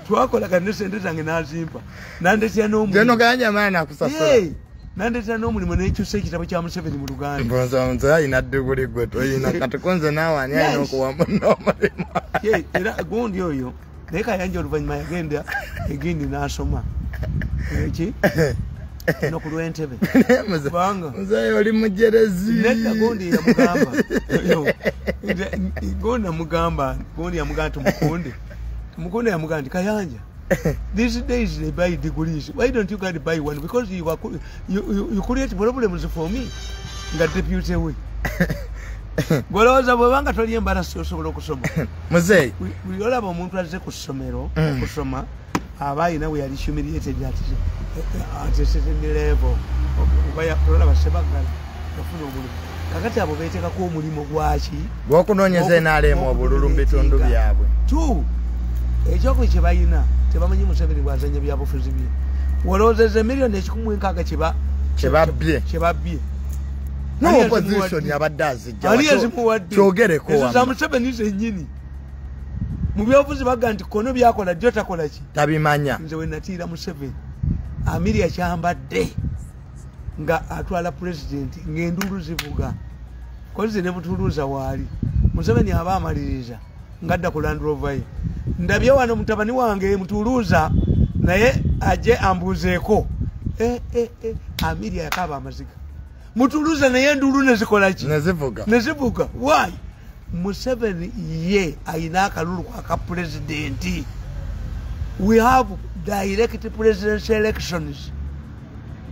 twakola kanesente zange nazimpa nandetya n'omulimu Jeno Kayanja maana akusasula nandetya n'omulimu n'ekyusa ekitabo kya Museveni mu Luganda mbonza ayina dduguli gwe toyina katukonze naawe ani alina okuwa munno omulimu era gundi oyo naye Kayanja oluvannyuma yagenda egindi n'asoma eki no ku lw'entebe muzeeyi oli mujerezi nedda gundi yamugamba gundi yamugamba Mukunde yamugamba nti Kayanja these days they buy degrees, why don't you guys buy one? Because you create problems for me nga deputy we golowooza bwebanga toli embarasi osobola okusoma muzeeyi buli olaba omuntu azze ku ssomero okusoma aba ayina we yali humiliated at a certain level olaba sebagala yafuna obululu kakati abo beetekako omulimu gwaki gw'okunoonyeza NRM obululu mu bitundu byabwe ekyokwe kye balina tebamanyi Museveni bwazanya byabufuzi bye walowoozeza miliyoni 160 kyebabbye no opposition yabadde azijja ali yazimuwadde kyogereko ezo za Museveni zennyini mu byobufuzi bagga nti kono byakola jjo takola ki tabimanya nze we natiira Museveni amiri yakyambadde nga atwala pulezidenti ng'enduulu zivuga kozi ne butuluuza waali Museveni aba amaliriza ngadda ku Land Rover ye ndabye wano mutabani wange mutuluuza naye aje ambuzeeko amiri yakaba amaziga mutuluuza naye enduulu nezikola ki nezivuga why Museveni ye ayina akalulu aka pulezidenti. We have direct presidential elections.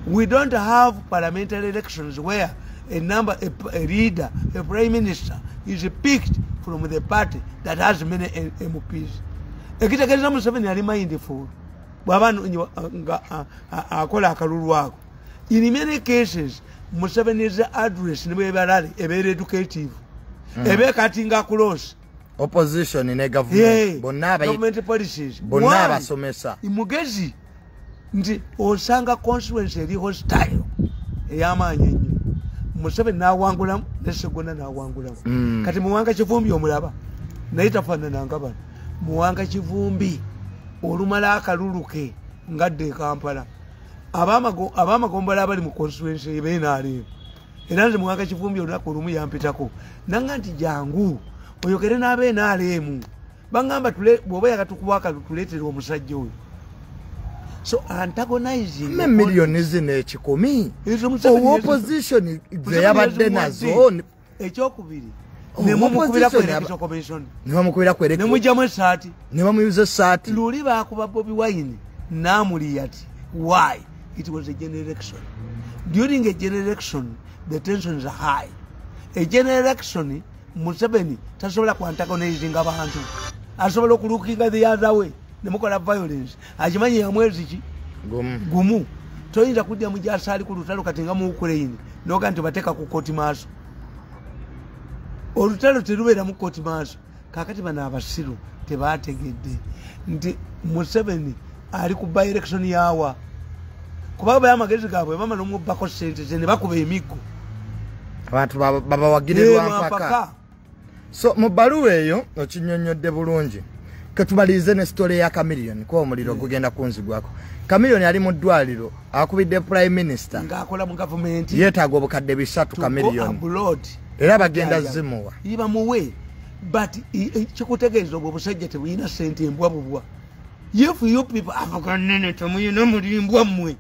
We don't have parliamentary elections where a leader, a prime minister is picked from the party that has many MPs. Ekitegeeza Museveni ali mindful bw'abantu akola akalulu ako. In many cases Museveni's address ne bwebalale ebeera educative. Ebe katinga close opposition in a government government policies bonna abasomesa imugezi nti osanga constituency eri hostile ey'amaanyi ennyo Museveni n'awangulamu n'Essegona n'awangulamu kati Muwanga Kivumbi omulaba naye tafaanananga bano Muwanga Kivumbi olumala akaluluke ngadde e Kampala ab'amagombola abali mu constituency ebenaaleero era nze muwanga Kivumbi olunaku olumu yampitako nanga nti jangu oyogere n'abe NRM bangamba bw'oba yakatukuwaka tuleetere omusajja oyo. So antagonizing million zino ekikumi opposition ze yabadde nazo ekyokubiri nemumukubira ku electoral commission nemujjamu esaati nebamuyuza esaati luli bakuba Bobi Wine namuli yati why it was a general election. During a general election the tensions are high. A general election Museveni tasobola ku antagonizing abantu asobola okulukinga the other way nemukola violence ajimanyi ya mwezi ki gumu toyinza kudya mujasa ali ku lutalo kati nga mu Ukraine noga nti bateka ku koti maaso olutalo terubeera mu koti maaso kakati bana abasiru tebategedde nti Museveni ali ku by election yawa kuba amagezi gaabwe bamala omubako sente ne bakuba emiggo abantu baba wagirirwa mpaka. So mu baluwa eyo okinyonyodde bulungi katubalize ne story ya Chameleone ko omuliro gugenda kunzigwako. Chameleone ali mu ddwaliro akubidde prime minister ngaakola mu government yeetaaga obukadde bisatu Chameleone era bagenda zimuwa iba muwe but kikutegeeza obusajja tebuyina sente embwa bubwa yefu you people abakanene temuyina mulimbwa mmwe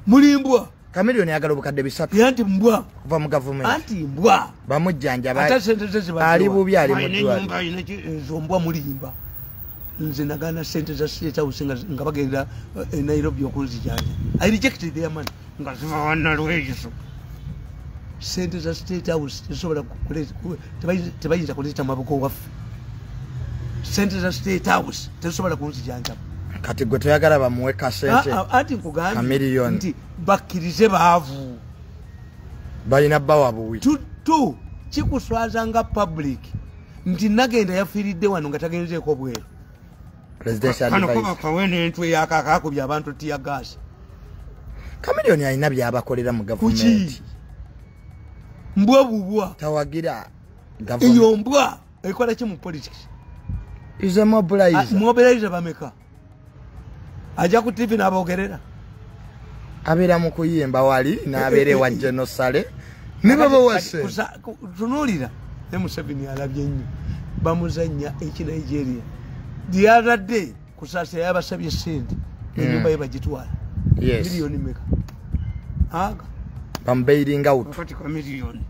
mulimbwa Chameleone yagala obukadde bisatu yanti mbwa kuva mu government anti mbwa bamujjanja ali bubi ali mu ddwaliro ezo mbwa mulimba nze nagana sente za State House nga bagenda Nairobi okunzijanja I rejected their money nga ziva wana lwejiso sente za State House tesobola tebayinza kuleeta maboko waffe sente za State House tesobola kunzijanja kati gwe toyagala bamuwe kasente anti nkugambye nti bakkirize baavu balina bbawa buwi tu kikuswaza nga public nti nagenda yafiiridde wano nga tagenzeeko bweru presidential advice kawene entwe yakakakubya abantu tia gas. Chameleone alina byabakolera mu government mbwa bubwa tawagira government iyo mbwa ekola ki mu politics is a mobilizer bameka aja ku TV nabogerera abera mu kuyimba wali nabere wa genocide nibo wase tunulira ne Museveni alabye nnyo bamuzanya eki Nigeria the other day kusasa yabasabye sente enyumba yebagitwala milioni meka aga bambailing out wakati kwa milioni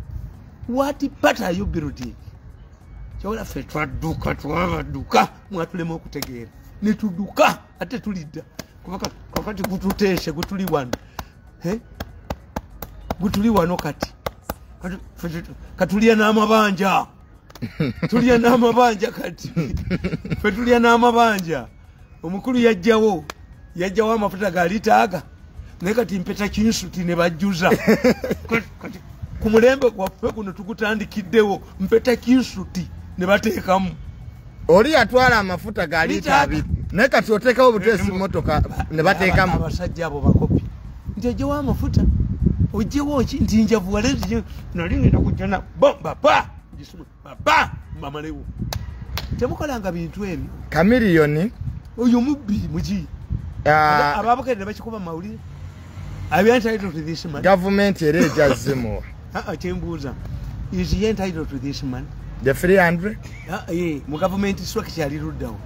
what part are you building chola fe twaduka twabaduka mwatulema okutegeera nituduka ate tulidda kakati gututeshe gutuli wano gutuli wano kati katulia n'amabanja tulia n'amabanja kati fetulia n'amabanja omukulu yajjawo amafuta galitaaga naye kati mpeta kinsuti ne bajjuza kati ku mulembe gwaffe guno tukutandikiddewo mpeta kinsuti ne bateekamu oli atwala amafuta galitaabi naye kati oteekawo obutesi motoka ne bateekamu abasajja abo bakopi nti ojjewo amafuta ojjewo ki nti njavu walezi nali ngenda kujjana bomba pa jisumu baba mamalewo temukolanga bintu ebyo. Chameleone oyo mubbi muji ababakedde bakikuba mawulire are entitled to this man government ereja zimu chembuza is he entitled to this man the 300 mu government structure ali ruddawo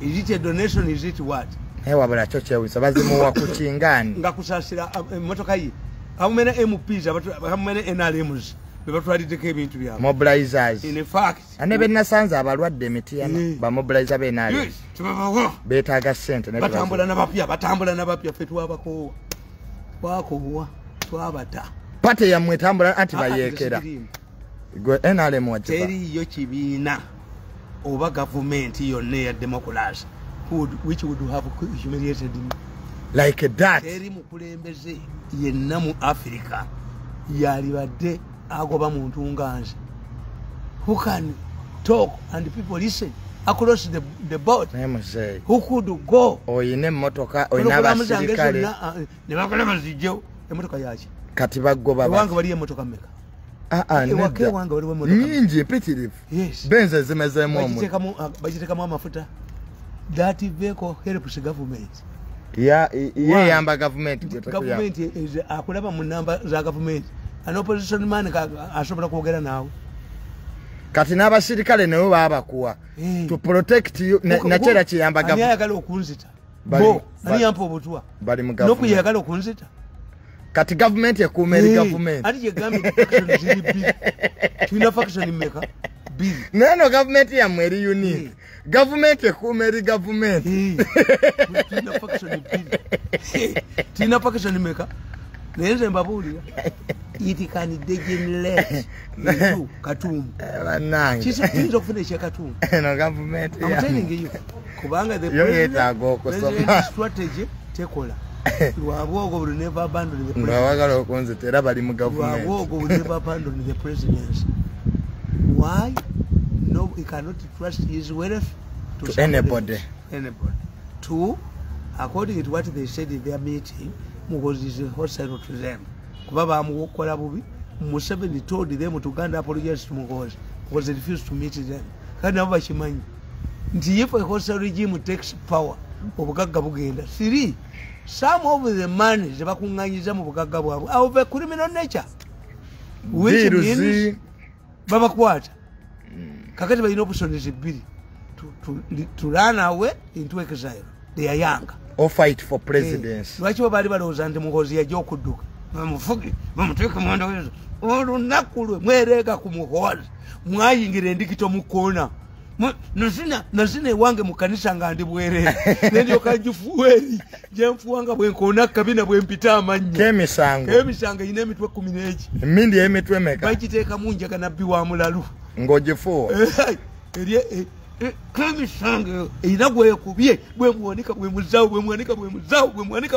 is it a donation is it what wabula choche wisa bazimu wa kuchingani nga kusasira motoka yi amene MPs amene NRMs bebatwalideko ebintu byabo mobilizers in fact anebe nasanza abalwadde emitiana ba mobilizer be nali yes tubabawo betaga sente ne batambula nabapya fetu abako wako twabata pate ya mwetambula anti bayekera gwe NRM wajiba teri yo kibiina oba government yonna ya democracy which would have humiliated him like that teri mukulembeze yenna mu Africa yalibadde agoba muntu nganze who can talk and people listen across the board who could go oyine motoka oyina abasirikale ne bakola mazijjo emotoka yaki kati bagoba wange bali emotoka meka wange wali emotoka nyingi petirifu yes benze zimezemu bagitekamu amafuta that vehicle helps government yamba government is akulaba mu namba za government an opposition man asobola kwogera naawe kati n'abasirikale nabo baabakuwa to protect you nakyera kiyamba gavumenti ayagala okunzita bo nani yampa obutwa bali mu gavumenti n'okuyagala okunzita kati gavumenti ekuuma eri gavumenti ati gyegambe faction ziri bbiri tulina faction mmeka bbiri nano gavumenti yammwe eri unique gavumenti ekuuma eri gavumenti tulina faction bbiri tulina faction mmeka naye nze mbabuulira it can degenerate into Katumu tuyinza okufuna ekyekatumu amuteningeyo kubanga the president strategy tekola lwabwogo will never abandon the presidency. Why? No, we cannot trust his wealth to anybody. Two, according to what they said in their meeting, Mugozi is hostile to them. Kubaba amukola bubi, Museveni told them to Uganda apologize to Mugozi because they refused to meet them. Kandi abo bakimanyi nti if a hostile regime takes power, obugagga bugenda. Three, some of the money ze bakunganyiza mu bugagga bwabwe are of a criminal nature. Which means babakwata. Kakati balina opportunities bbiri to run away into exile. They are young. Or fight for presidency. Lwaki bali balowooza nti Muhoozi yajja okudduka bamufuge bamuteeka mwanda wezo olunaku lwe mwereega ku Muhoozi mwayingira endikito mu koona nasina ewange mu kanisa nga ndi bwereere nendyoka ngifuwa eri gyenfuwanga bwenkoona kabina bwempita amannyo kemisango ina emitwe 10 emindi emitwe meka bagiteekamu njaga nabbi wa mulalu ng'ogifuwa kemisango erina gwekubye bwemuwanika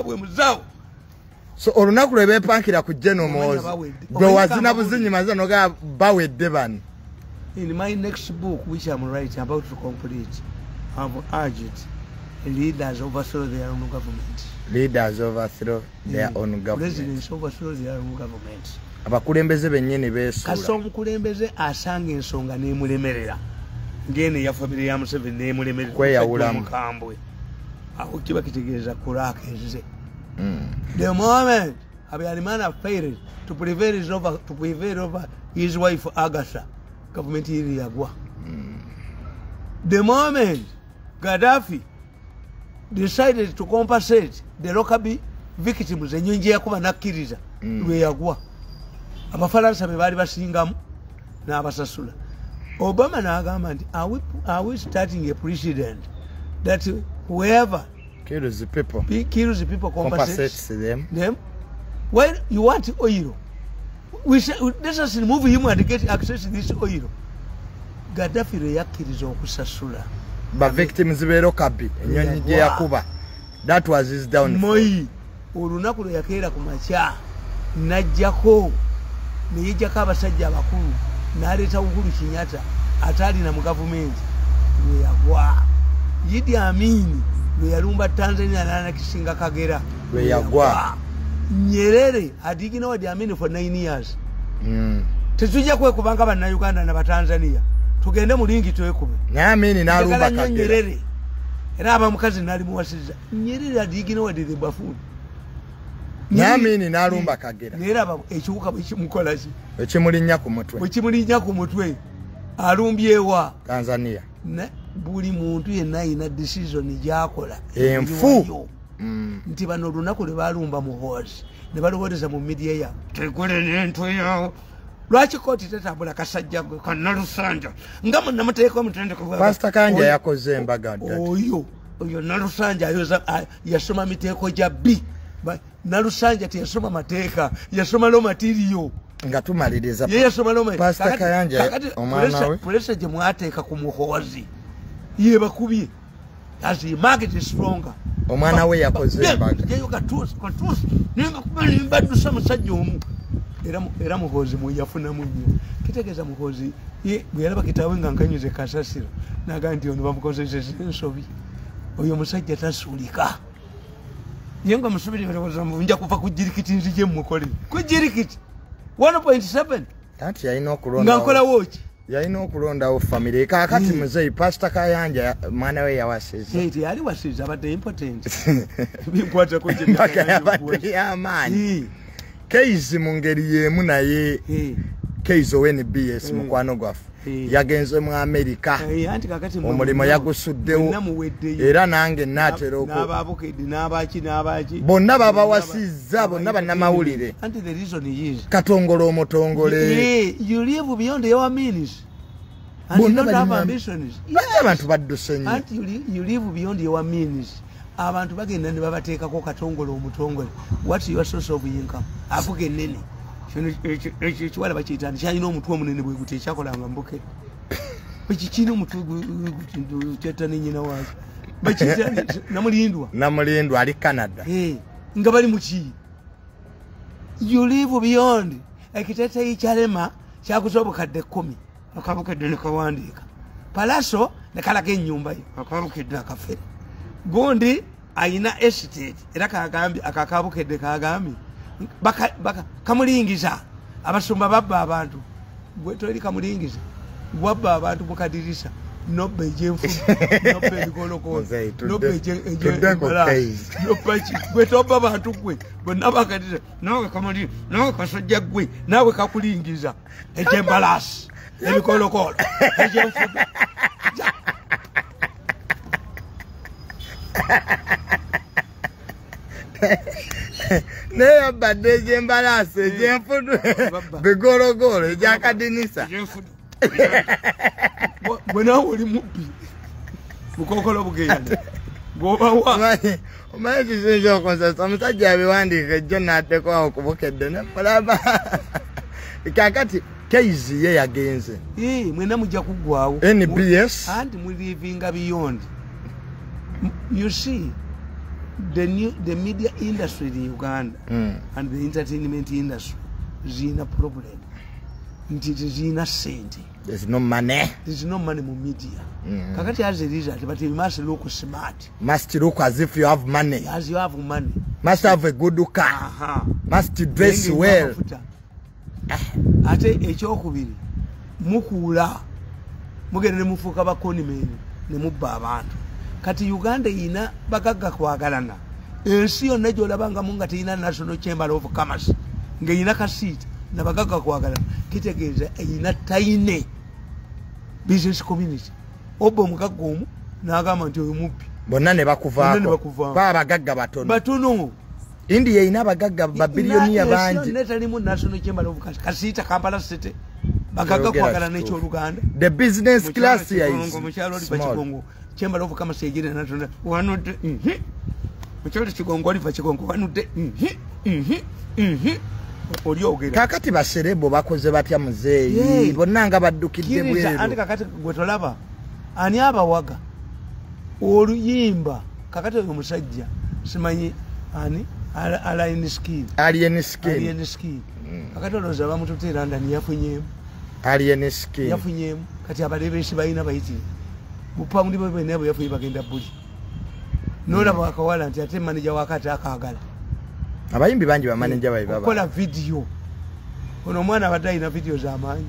bwemuzaawo so olunaku lwe beepankira ku General Muhoozi gwe wazina buzinyimaza noga bawedde bano. In my next book, which I'm writing about to complete, I've urged leaders overthrow their own government. Leaders overthrow their own government. Presidents overthrow their own government. Abakulembeze bennyini beesula. Kasita omukulembeze asanga ensonga n'emulemerera. Ngene ya family ya Museveni n'emulemerera. Kweyawulamu. Mukambwe. Aho kiba kitegeeza kulaaka ezize. The moment Habyarimana failed to prevail over his wife Agatha, government iri yagwa. The moment Gaddafi decided to compensate the local victims enyonje yakuba nakkiriza lwe yagwa. Abafalansa be bali basingamu n'abasasula. Obama n'agamba nti are we starting a precedent that whoever kills the people compensates them? When you want oil, let us remove him and get access to this oil. Gaddafi reyakkiriza okusasula ba victims beerokabi ennyonyi gye yakuba. That was his downfall. Moi olunaku lwe yakeera ku makya n'ajjako ne yejjako abasajja abakulu n'aleeta Uhuru Kenyatta ataalina mu gavumenti lwe yagwa. Idi Amin lwe yalumba Tanzania n'anakisinga Kagera lwe yagwa. Nyerere had ignored Amin for 9 years. Tetujja kwekubanga bannayuganda n'abatanzania tugende mu lingi twekube. Amin n'alumba Kagera. Nyerere era abamukazi n'ali muwasizza. Nyerere had ignored the buffoon. Amin n'alumba Kagera. Neera ekiwuka ekimukola ki ekimulinnya ku mutwe. Ekimulinnya ku mutwe alumbyewa Tanzania. Buli muntu yenna ayina decision gy'akola enfu nti bano olunaku lwe balumba Muhoozi ne balowooleza mu media yaabwe tegole n'entwe yawo. Lwaki kooti tetambula kasajja gwe kannalusanja nga munnamuteeka omutendeko Pastor Kanja yakoze embaga oyo Nalusanja yasoma miteeko gya B. Nalusanja teyasoma mateeka yasoma lo materiyo nga tumaliriza yasoma lo Pastor Kanja omwana we polisi gye mwateeka ku Muhoozi ye bakubye as he market is stronger. Omwana we yakoze embaga yeyo katuusi ninga kubali mbaddusa musajja omu era Muhoozi mweyafunamu nnyo. Kitegeeza Muhoozi bwe yalaba kitaawe nga nkanyuze kasasiro naga nti ono bamukozeseza ensobi oyo musajja tasuulika ye nga musubiri balowooza nja kuva ku jirikiti nzije mukole ku jirikiti 1.7 anti yalina okulonda nga nkolawo ki yalina okulondawo family kaakati muzeyi Pastor Kayanja mwana we yawasiza yali wasiza abadde important binkwatako mpaka yabadde y'amaanyi Keizi mu ngeri yemu naye Keizo WNBS mukwano gwafu yagenze mu Amerika omulimo yagusuddewo era nange nateroko bonna babawasizza bonna bannamawulire katongole omutongole you live beyond your means and you don't have ambitions. Abantu badduse nnyo you live beyond your means. Abantu bagenda ne babateekako katongole omutongole. What's your source of income? Afuge nene ekiwala bakiyita nti kyalina omutwe omunene bwe guti ekyakolanga mbuke ekikina omutwe kyetta ne nyina waakyo bakiyita namulindwa ali Canada nga bali muki you live beyond ekiteeteeyi kyalema kyakuza obukadde 10 akabukedde ne kawandiika palaso ne kalaga ennyumba ye akabukedde akafere gundi ayina estate era kagambye akakabukedde kagambye baka kamulingiza abasumba babba abantu gwe toli kamulingiza wabba abantu mukadirisa nobbe jenfu nobbe bigoloko nobbe gwe toba abantu gwe bonna bakadirisa nawe kamali nawe kasajja gwe nawe kakulingiza ejembalasi ebikolokolo ejenfu Neya badde jembalase jenfudu bigorogoro ejakadinisa bwana oli mubbi mukokolo bugenda gobawa omaye kisinjo konsa omusajja abiwandika ejjo n'atteko awo kubukedde ne mulaba kakati Keizi ye yagenze mwena mujja kuggwawo NBS anti mulivinga beyond. You see the media industry in Uganda and the entertainment industry is in a problem. Zina sente. There's no money. There's no money in media. Kakati as a result, but you must look smart. Must look as if you have money. As you have money. Must have a good car. Must dress well. Ate ekyokubiri mukula mugende mufuka bakoni meni ne mubba abantu. Kati Uganda ina bagagga kwagalana. Ensi yonna gyolabanga munga teyina National Chamber of Commerce. Ngeyina kasita na bagagga kwagalana. Kitegeeza ina taine business community. Obo mugagga omu n'agamba nti oyo mubbi. Bonna ne bakuvaako. Bagagga batono. Batono. India ina bagagga babiliyoni bangi. Netalimu National Chamber of Commerce. Kasita Kampala City. Bagagga kwagalana n'ekyoluganda. The business class here is small. Chamber of Commerce yegire natonda wanude mukyalo kigongo aliva kigongo wanude oli ogera kakati baserebo bakoze batya muzeeyi bonna nga baddukidde bweru andi kakati gwe tolaba ani abawaga oluyimba kakati oyo musajja simanyi ani alien skin kakati olowooza bamututeera ndani yafunyemu alien skin yafunyemu kati abalebesi balina bayitire Bupamuli bwe nebo yafu bagenda buli. Nola bakawala nti ate manager wakati akagala. Abayimbi bangi ba manager bayi baba. Kola video. Ono mwana abadde ina video za maanyi.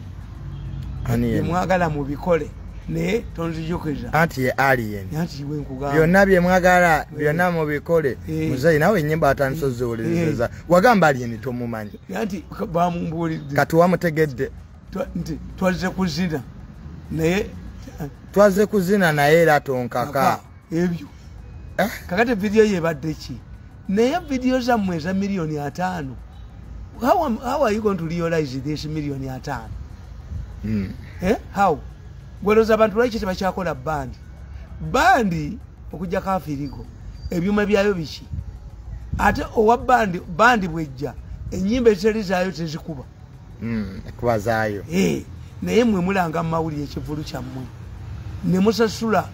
Ani mwagala mu bikole ne tonzijokeza. Anti ye alien. Anti we nkugamba. Byonna bye mwagala byonna mu bikole. Muzayi nawe ennyimba atansoze olezeza. Wagamba alien tomumanyi. Anti bamumbulidde. Kati wamutegedde. Twaze kuzina. Ne twaze kuzina naye era tonkaka ebyo kakati video ye badde ki naye video za mweza milioni 5 how are you going to realize this milioni 5 how gweroza abantu lwaki tebakyakola bandi okujja kafirigo ebyuma byayo biki ate owa bandi bwejja enyimba ezitalizaayo tezikuba kuba zaayo naye mwe mulanga mawulire ekivulu kyammwe ne musasula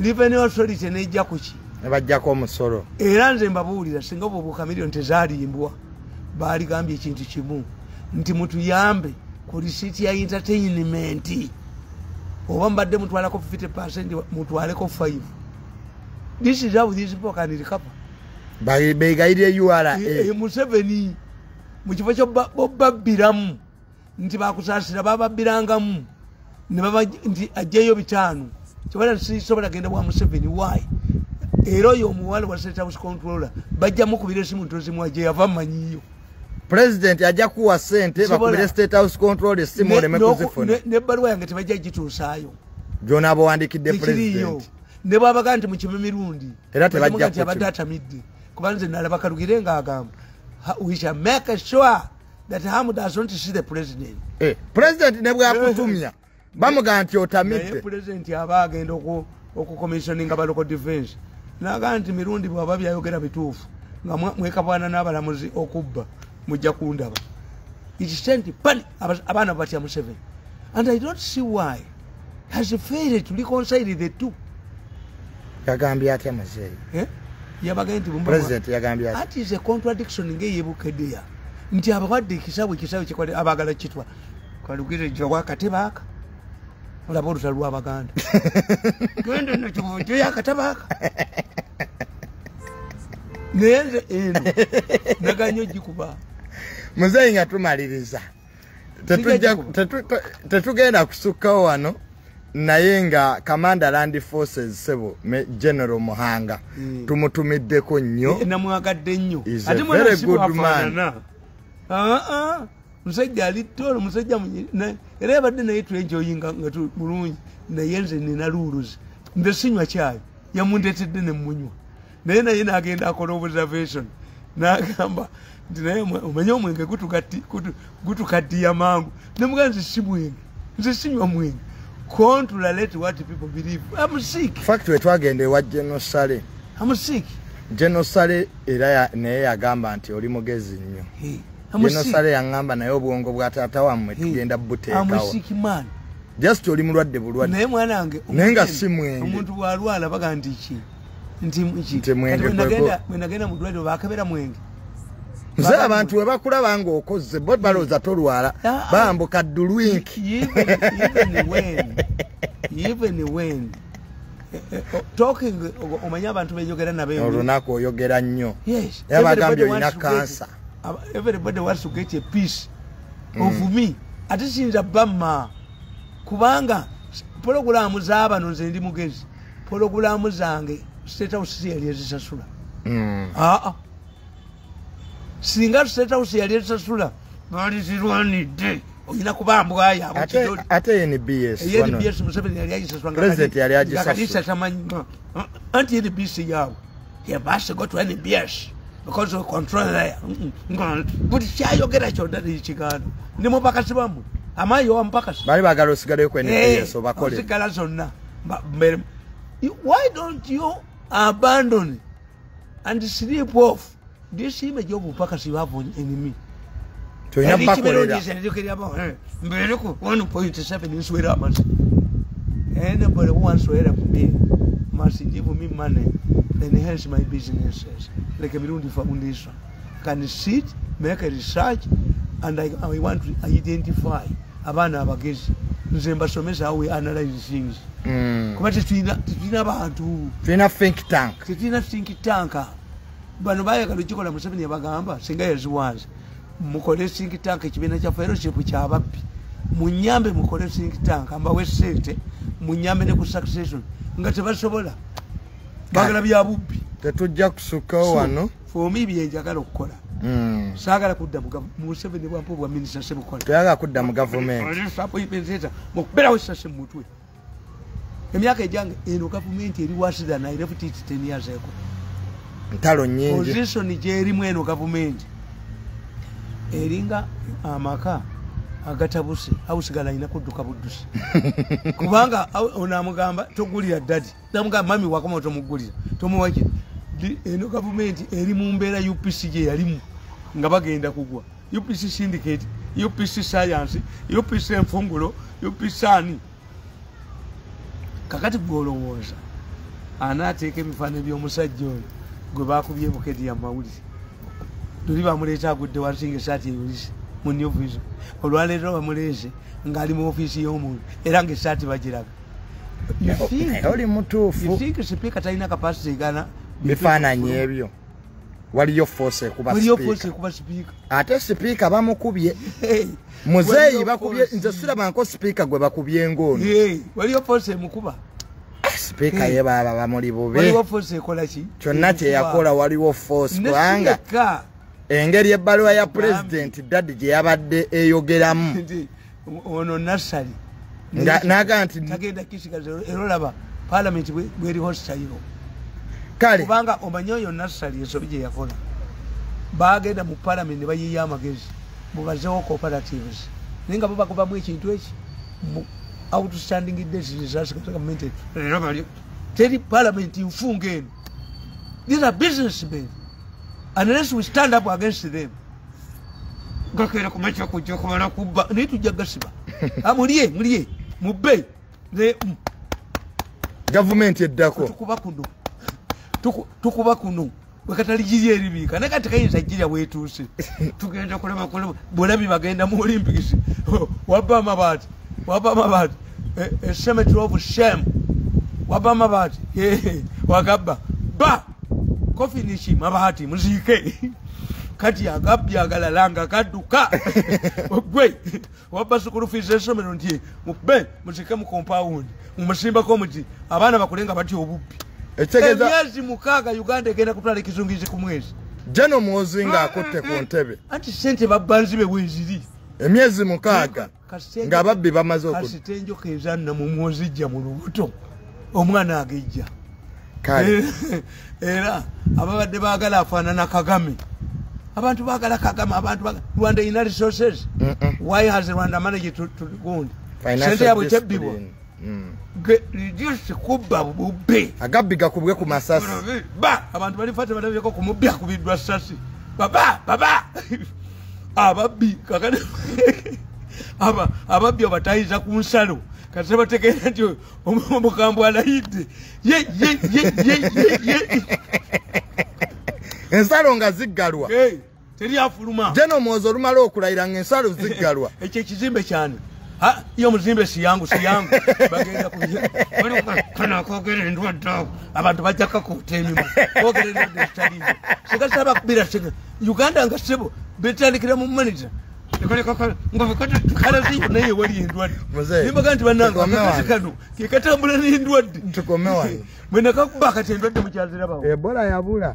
revenue authority nejja kuki bajjako omusolo era nze mbabuulira singa obubuuka milioni tezaalimbwa baaligambye ekintu kimu nti mutuyambe ku risiiti ya entertainment oba mbadde mutwalako 50% mutwaleko 5. This is how these people can recover. Begayire URA Museveni mu kifo kyo babbiramu nti bakusaasira bababbirangamu ne baba nti ajjeyo 5 kibala sisobola genda bwa Museveni why era oyo omuwala wa State House Controller bajja mukubira esimu ntozi mu ajje yava manyiyo President ajja kuwa sente bakubire State House control essimu oleme kuzifuna. Ne baluwa yange tebajja gituusaayo. Jona bawandikidde President. Ne bwabaga nti mu kime Mirundi. Era tebajja kuki abadde atamidde. Kubanze nalaba Kalugire ng'agamba. We shall make sure that Hamu does not see the President. President ne bwakutumya. Bamuga nti otamidde. President aba agenda okucommissioning aba local defense. Naga nti Mirundi bwaba byayogera bituufu. Nga mwekabwana n'abalamuzi okubba. Mujja kundaba. It sent panic abana batya Museveni. And I don't see why. Has failed to reconcile the two. Yagambye atya Museveni. Yabaga nti President yagambye atya. That is a contradiction ng'eyebukeddeya. Nti abawadde ekisabwe kikwate abagala kitwa. Kalugire jwa katebaka. Olaba olutalo lw'Abaganda. Gwende nakyo yakatebaka. Neze eno. Naganyo jikuba. Muzeyi nga tumaliriza. Tetugenda kusukkawo wano naye nga Commander Land Forces sebo General Muhanga tumutumiddeko nnyo. Namwagadde nnyo. Ate very good man. Musajja ali tolo musajja era yabadde naye twenjoyinga nga mulungi naye nze nina rules. Nze sinywa cyayi yamundetedde ne munywa. Naye n'agenda akola observation. N'agamba nti naye omanye omwenge gutukaddiya mangu. Ne muganzi si mwenge. Nze sinywa mwenge. Controlate what people believe. I'm sick. Fact we twagende wa General Sale. I'm sick. General Sale era naye yagamba nti oli mugezi nnyo. General Sale yangamba naye obwongo bwa taata wammwe tugenda buteekawo. I'm sick man. Just oli mulwadde bulwadde. Naye mwana wange nenga si mwenge. Omuntu bwalwala baga nti ki? Nti mwenge nagenda mu ddwaliro baakebera mwenge. Nze abantu we bakulaba ng'okozze bo balowooza tolwala bambuka ddulwinki. Even when talking omanya abantu bejogera nabe olunaku oyogera nnyo. Yes. Yabagambye olina cancer. Everybody wants to get a piece of me. Ate sinza bamma kubanga pologulamu z'abano nze ndi mugezi. Pologulamu zange State House yali ezisasula. Singa State House yali ezisasula bali zirwanidde. Oyina kubambwa yabo kidoli. Ate NBS. NBS Museveni yali agisasula nga President yali agisasula. Kadisa tamanyi. Anti NBS yabo. He must go to NBS because of control there. Buli kyayogera kyonna n'ekigano. Ndi mupakasi bamwe. Amayi wa mpakasi. Bali bagala osigaleyo ku NBS obakole. Osigala zonna. Why don't you abandon and sleep off this image of upakasi you have on enemy? Toyina bakolera. Mbere ku 1.7 inswera amanzi. Anybody who wants to help me must give me money and enhance my businesses. Like a Mirundi Foundation. Can sit, make a research, and I want to identify abana abagezi. Nze mbasomesa how we analyze things. Kuba tetulina bantu. Tulina think tank. Tetulina think tank. Bano bayagala okikola Museveni yabagamba singa yaziwanze. Mukole think tank ekibiina kya fellowship ky'ababbi. Munyambe mukole think tank ambawe sente. Munyambe ne ku succession. Nga tebasobola. Bagala bya bubbi. Tetujja kusukkawo wano. For me byenjagala okukola. Saagala kudda mu Museveni bwampo bwa minister sebukola. Tayagala kudda mu government. Sapo ipenzeta mukuberawo sase mutwe. Emyaka ejange eno government eri wasida na irefuti 10 years ago. Ntalo nyingi. Position jeri mweno government. Eringa amaka agatabuse awusigala ina kudduka buddusi. Kubanga onamugamba togulira daddy. Namugamba mami wakoma tomugulira. Tomuwaje. Eno government eri mu mbeera UPC je yalimu nga bagenda kugwa. UPC syndicate, UPC science, UPC enfungulo, UPC ani. Kakati golowooza anaateeka emifaano by'omusajja oyo gwe baakubye bukedi ya mawulire. Tuli bamuleeta agudde wansi ng'essaati eyulise mu New Vision. Olwaleero bamuleese ng'ali mu ofiisi y'omuntu era ng'essaati bagiraga. Oli mutuufu. You think speaker talina capacity gana bifaananyi ebyo. Waliyo force kuba speaker. Ate speaker bamukubye. Muzeyi bakubye nze siraba nko speaker gwe bakubye ngono. Waliyo force mukuba. Speaker ye baba bamuli bube. Waliwo force ekola ki? Kyonna kye yakola waliwo force kubanga engeri ebbaluwa ya president Daddy gye yabadde eyogeramu ono nasali naga nti tagenda kisigaza erolaba parliament bweri hostile kale kubanga omanyi oyo nasali ensobi gye yakola bagenda mu parliament ne bayiya amagezi mubazeewo cooperatives naye nga bo bakubamu ekintu eki outstanding decisions government teri parliament nfunga eno. These are businessmen. Unless we stand up against them. Gakera kumacha kujja kubala kubba nitujja gasiba. Muliye mubbe ne government eddako tukuba kuno wakatali jiri eribika nakati kayinza jira wetuuse tugenda kulaba bolabi bagenda mu Olympics wabba mabati a cemetery of shame wabba mabati wagabba ba kofinishi mabati muzike kati agabya agalalanga kaduka ogwe wabba sukuru fees esomero nti mubbe muzike mu compound mumusimba ko muti abana bakulenga bati obubbi etegeza myezi mukaga Uganda egenda kutwala ekizungizi ku mwezi jano muzinga akotte ku ntebe anti sente babbanzi be weziri emyezi mukaga nga babbi bamaze okudda kasitenjo kezanna mu mwozijja mu lubuto omwana agejja kale era ababadde baagala afaanana Kagame abantu baagala Kagame abantu Rwanda ina resources why has Rwanda managed to go sente yabwe tebbibwa reduce kubba bubbe agabiga kubwe ku masasi ba abantu bali fate badavye ko kumubya kubidwa sasi baba ababbi kakane ababbi abatayiza ku nsalo kase bategera nti omukambwe alayidde ye ensalo nga ziggalwa teri afuluma jeno mwozo lumala okulayira ng'ensalo ziggalwa ekyo ekizimbe kyane iyo muzimbe si yangu bagenda kana kogera endwadde abantu bajja kakuta enyuma kogera endwadde zitaliizo sigasaba kubira sega Uganda nga sebo betandikira mu manager kala ziyo naye wali endwadde nimbaga nti bannanga kano kekatambula n'endwadde tukomewa mwena kakuba kati endwadde mukyazirabawo ebola yabula